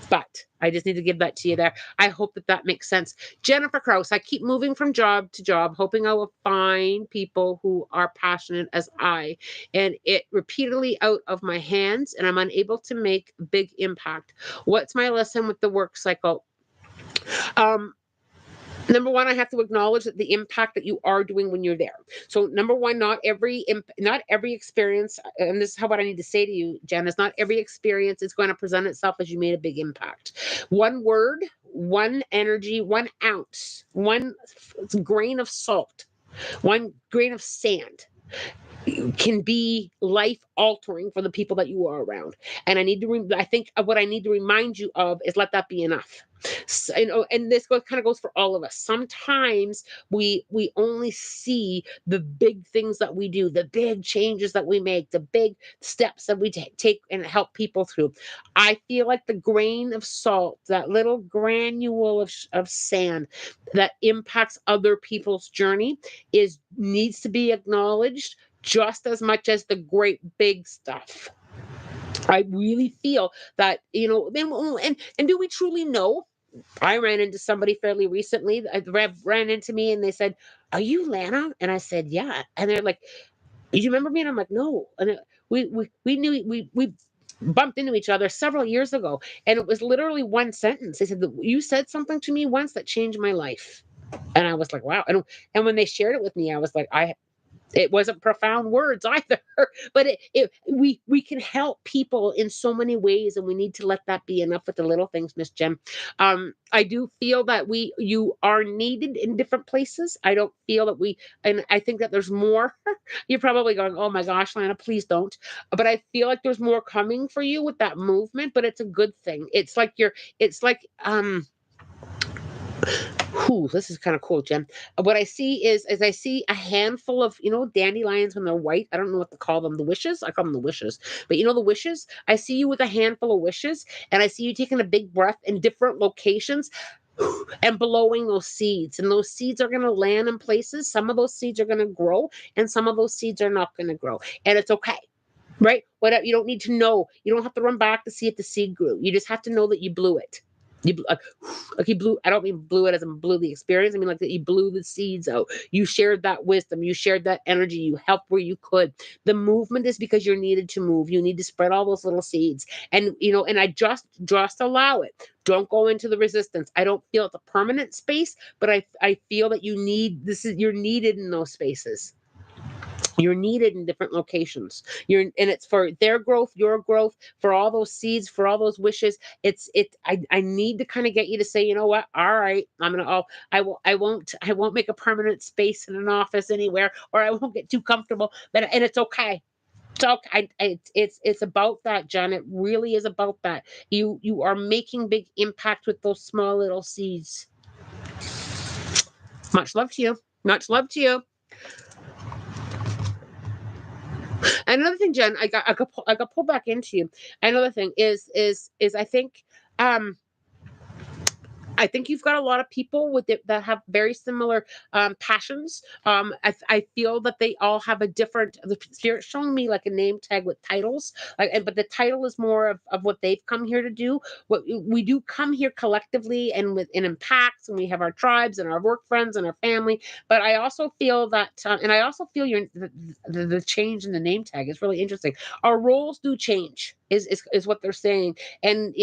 But I just need to give that to you there. I hope that makes sense. Jennifer Krause, I keep moving from job to job, hoping I will find people who are passionate as I, and it repeatedly out of my hands, and I'm unable to make big impact. What's my lesson with the work cycle? Um, Number one, I have to acknowledge that the impact that you are doing when you're there. So number one, not every experience, and this is what I need to say to you, Jen, is not every experience is going to present itself as you made a big impact. One word one energy, 1 ounce, one grain of salt, one grain of sand can be life altering for the people that you are around. And I think what I need to remind you of is let that be enough. So, and this kind of goes for all of us. Sometimes we only see the big things that we do, the big changes that we make, the big steps that we take and help people through. I feel like the grain of salt, that little granule of sand that impacts other people's journey, is needs to be acknowledged just as much as the great big stuff. I really feel that, and do we truly know? I ran into somebody fairly recently. Ran into me and they said, "Are you Lana?" And I said, "Yeah." And they're like, "Do you remember me?" And I'm like, "No." And we knew we bumped into each other several years ago, and it was literally one sentence. They said, "You said something to me once that changed my life." And I was like, "Wow!" And when they shared it with me, I was like, it wasn't profound words either, but we can help people in so many ways, and we need to let that be enough with the little things, Miss Jem. I do feel that you are needed in different places. I don't feel that and I think that there's more. You're probably going, "Oh my gosh, Lana, please don't." But I feel like there's more coming for you with that movement, but it's a good thing. It's like Whew, this is kind of cool, Jen. What I see is I see a handful of, dandelions when they're white. I don't know what to call them. The wishes? I call them the wishes. But the wishes? I see you with a handful of wishes, and I see you taking a big breath in different locations and blowing those seeds. And those seeds are going to land in places. Some of those seeds are going to grow, and some of those seeds are not going to grow. And it's okay. Right? Whatever. You don't need to know. You don't have to run back to see if the seed grew. You just have to know that you blew it. Like you blew. I don't mean blew it as in blew the experience. I mean like that you blew the seeds out. You shared that wisdom. You shared that energy. You helped where you could. The movement is because you're needed to move. You need to spread all those little seeds, and I just allow it. Don't go into the resistance. I don't feel it's a permanent space, but I feel that you're needed in those spaces. You're needed in different locations. And it's for their growth, your growth, for all those seeds, for all those wishes. I need to kind of get you to say, you know what? All right, I won't make a permanent space in an office anywhere, or I won't get too comfortable. And it's okay. It's okay. It's about that, John. It really is about that. You are making big impact with those small little seeds. Much love to you. Much love to you. Another thing, Jen, I got pulled back into you. Another thing is um I think you've got a lot of people that have very similar passions. I feel that they all have a different. The spirit showing me like a name tag with titles, but the title is more of what they've come here to do. What we do come here collectively and with in impacts, and we have our tribes and our work friends and our family. But I also feel that, and I also feel the change in the name tag is really interesting. Our roles do change, is what they're saying, and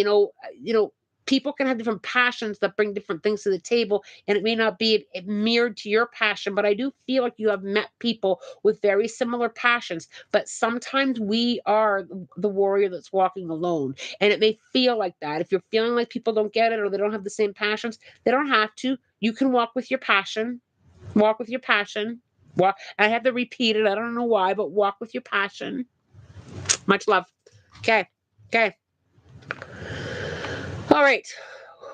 people can have different passions that bring different things to the table, and it may not be mirrored to your passion, but I do feel like you have met people with very similar passions. But sometimes we are the warrior that's walking alone, and it may feel like that. If you're feeling like people don't get it or they don't have the same passions, they don't have to. You can walk with your passion. Walk with your passion. Walk. I have to repeat it. I don't know why, but walk with your passion. Much love. Okay. Okay. All right.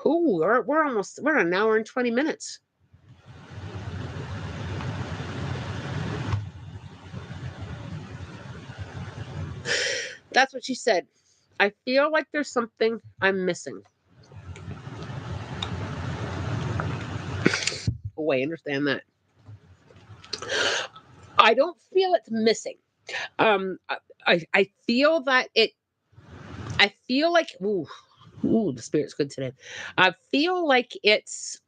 Ooh, we're an hour and 20 minutes. That's what she said. I feel like there's something I'm missing. Oh, I understand that. I don't feel it's missing. Um, I feel that I feel like the spirit's good today. I feel like it's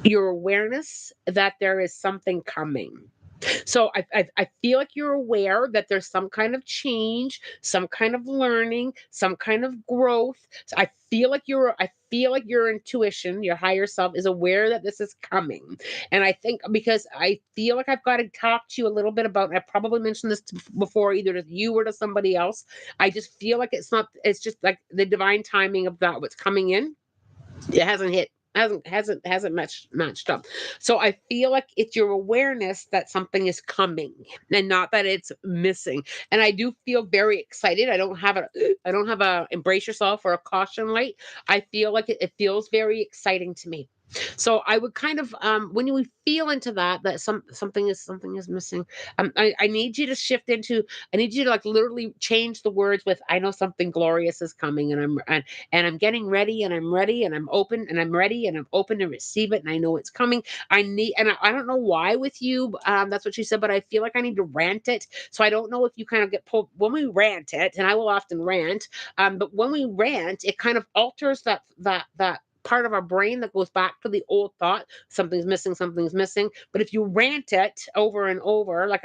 your awareness that there is something coming. So I feel like you're aware that there's some kind of change, some kind of learning, some kind of growth. So I feel like your intuition, your higher self is aware that this is coming. And I think because I feel like I've got to talk to you a little bit about, I probably mentioned this before either to you or to somebody else. I just feel like it's just like the divine timing of that what's coming in. It hasn't hit, hasn't matched up. So I feel like it's your awareness that something is coming and not that it's missing. And I do feel very excited. I don't have a embrace yourself or a caution light. I feel like it feels very exciting to me. So I would kind of when you feel into that something is missing. I need you to shift into, I need you to like literally change the words with, I know something glorious is coming, and I'm getting ready, and I'm ready, and I'm open, and I'm ready, and I'm open to receive it, and I know it's coming. I don't know why with you, that's what she said, but I feel like I need to rant it. So I don't know if you kind of get pulled when we rant it, and I will often rant, but when we rant, it kind of alters that part of our brain that goes back to the old thought, something's missing, something's missing. But if you rant it over and over, like,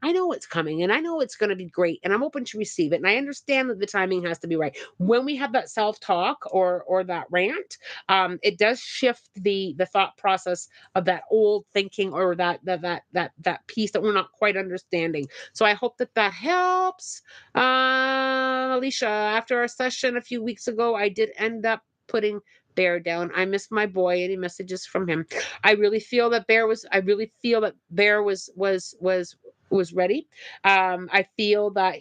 I know it's coming, and I know it's going to be great, and I'm open to receive it, and I understand that the timing has to be right. When we have that self-talk or that rant, it does shift the thought process of that old thinking, or that piece that we're not quite understanding. So I hope that that helps. Alicia, after our session a few weeks ago, I did end up putting Bear down. I miss my boy. Any messages from him? I really feel that Bear was ready. I feel that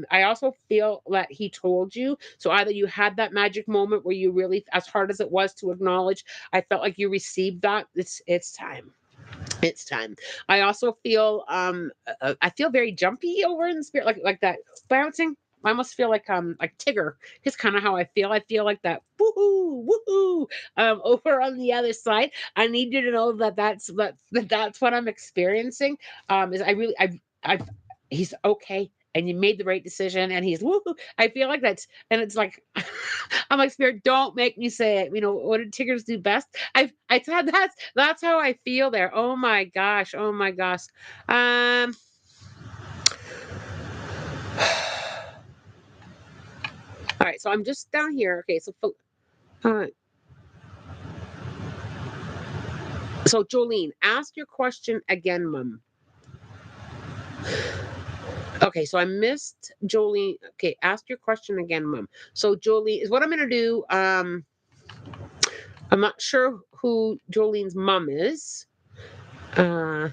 I also feel that he told you. So either you had that magic moment where you really, as hard as it was to acknowledge, I felt like you received that. It's time. It's time. I also feel I feel very jumpy over in the spirit, like that bouncing. I almost feel like Tigger. It's kind of how I feel. I feel like that woohoo, woohoo, over on the other side. I need you to know that that's what I'm experiencing. Is I really I he's okay, and you made the right decision, and he's woohoo. I feel like that's, and it's like I'm like, Spirit, don't make me say it. What did Tiggers do best? I thought that's how I feel there. Oh my gosh. Oh my gosh. Um all right, so I'm just down here. Okay, uh, so Jolene, ask your question again, Mom. Okay, so I missed Jolene. Okay, ask your question again, Mom. So Jolene is what I'm gonna do. I'm not sure who Jolene's mom is. Uh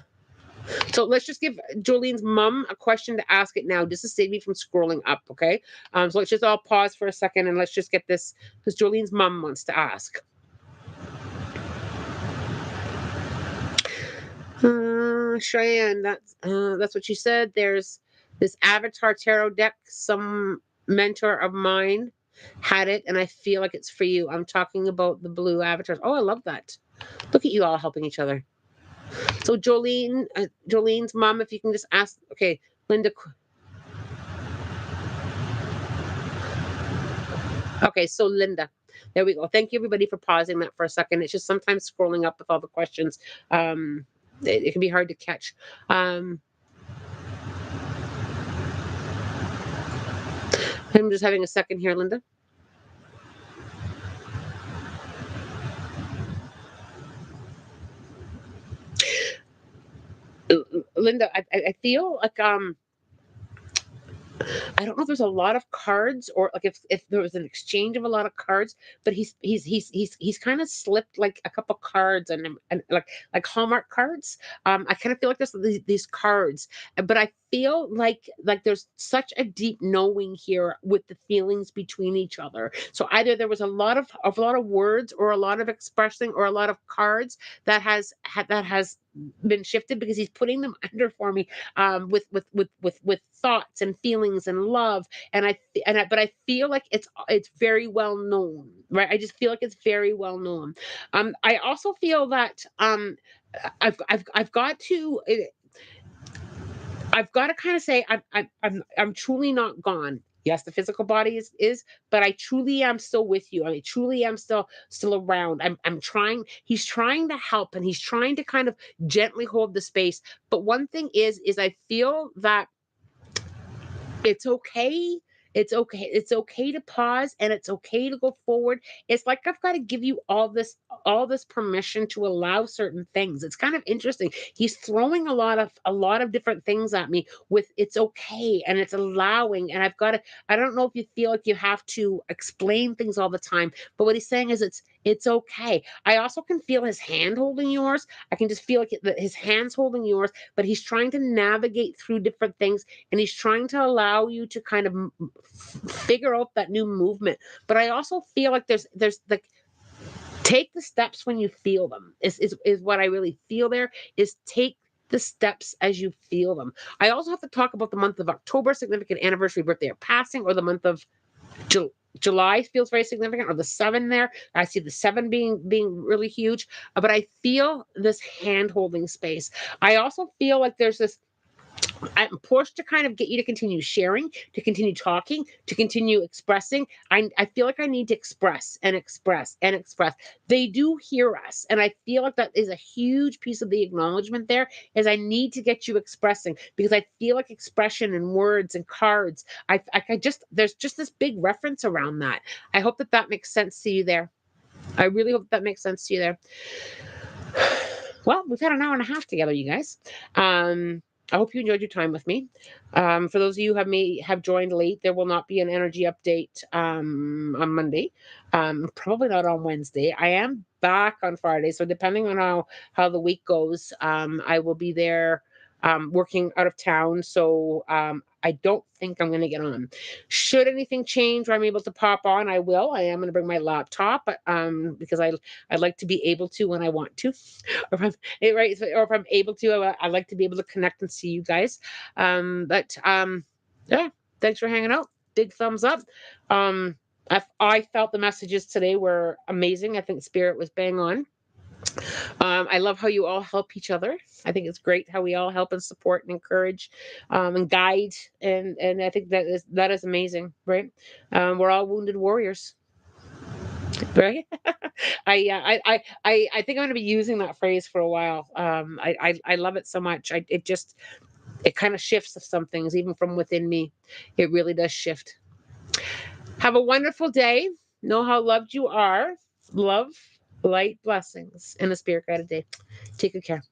So let's just give Jolene's mom a question to ask it now, just to save me from scrolling up, okay? So let's just all pause for a second, and let's just get this, because Jolene's mom wants to ask. Cheyenne, that's what she said. There's this Avatar tarot deck. Some mentor of mine had it, and I feel like it's for you. I'm talking about the blue avatars. Oh, I love that. Look at you all helping each other. So Jolene's mom, if you can just ask. Okay, Linda. Okay, so Linda, there we go. Thank you everybody for pausing that for a second. It's just sometimes scrolling up with all the questions. It can be hard to catch. I'm just having a second here, Linda. Linda, I feel like I don't know if there's a lot of cards, or like if there was an exchange of a lot of cards, but he's kind of slipped like a couple cards, and like Hallmark cards. I kind of feel like there's these cards, but I feel like there's such a deep knowing here with the feelings between each other. So either there was a lot of words, or a lot of expressing, or a lot of cards that has been shifted, because he's putting them under for me, with thoughts and feelings and love, but I feel like it's very well known, right? I just feel like it's very well known. I also feel that I've got to kind of say I'm truly not gone. Yes, the physical body is, but I truly am still with you. I mean, truly am still around. I'm trying. He's trying to help, and he's trying to kind of gently hold the space. But one thing is I feel that it's okay. It's okay. It's okay to pause, and it's okay to go forward. It's like I've got to give you all this permission to allow certain things. It's kind of interesting. He's throwing a lot of different things at me with it's okay, and it's allowing, and I don't know if you feel like you have to explain things all the time, but what he's saying is It's okay. I also can feel his hand holding yours. I can just feel like his hand's holding yours, but he's trying to navigate through different things, and he's trying to allow you to kind of figure out that new movement. But I also feel like there's like, take the steps when you feel them. Is what I really feel there. Is take the steps as you feel them. I also have to talk about the month of October, significant anniversary, birthday, or passing, or the month of July feels very significant, or the seven there. I see the seven being really huge, but I feel this hand holding space. I also feel like there's this, I'm pushed to kind of get you to continue sharing, to continue talking, to continue expressing. I feel like I need to express and express and express. They do hear us. And I feel like that is a huge piece of the acknowledgement there is I need to get you expressing because I feel like expression and words and cards. I just, there's just this big reference around that. I hope that that makes sense to you there. I really hope that makes sense to you there. Well, we've had an hour and a half together, you guys. I hope you enjoyed your time with me. For those of you who have joined late, there will not be an energy update on Monday. Probably not on Wednesday. I am back on Friday, so depending on how the week goes, I will be there working out of town. So I don't think I'm going to get on. Should anything change where I'm able to pop on, I will. I am going to bring my laptop, because I like to be able to when I want to, or if right, or if I'm able to, I like to be able to connect and see you guys. But yeah, thanks for hanging out. Big thumbs up. Um, I felt the messages today were amazing. I think Spirit was bang on. I love how you all help each other. I think it's great how we all help and support and encourage, and guide, and I think that is amazing, right? We're all wounded warriors, right? I think I'm going to be using that phrase for a while. I love it so much. It kind of shifts some things, even from within me. It really does shift. Have a wonderful day. Know how loved you are. Love, light, blessings, and a spirit guided day. Take good care.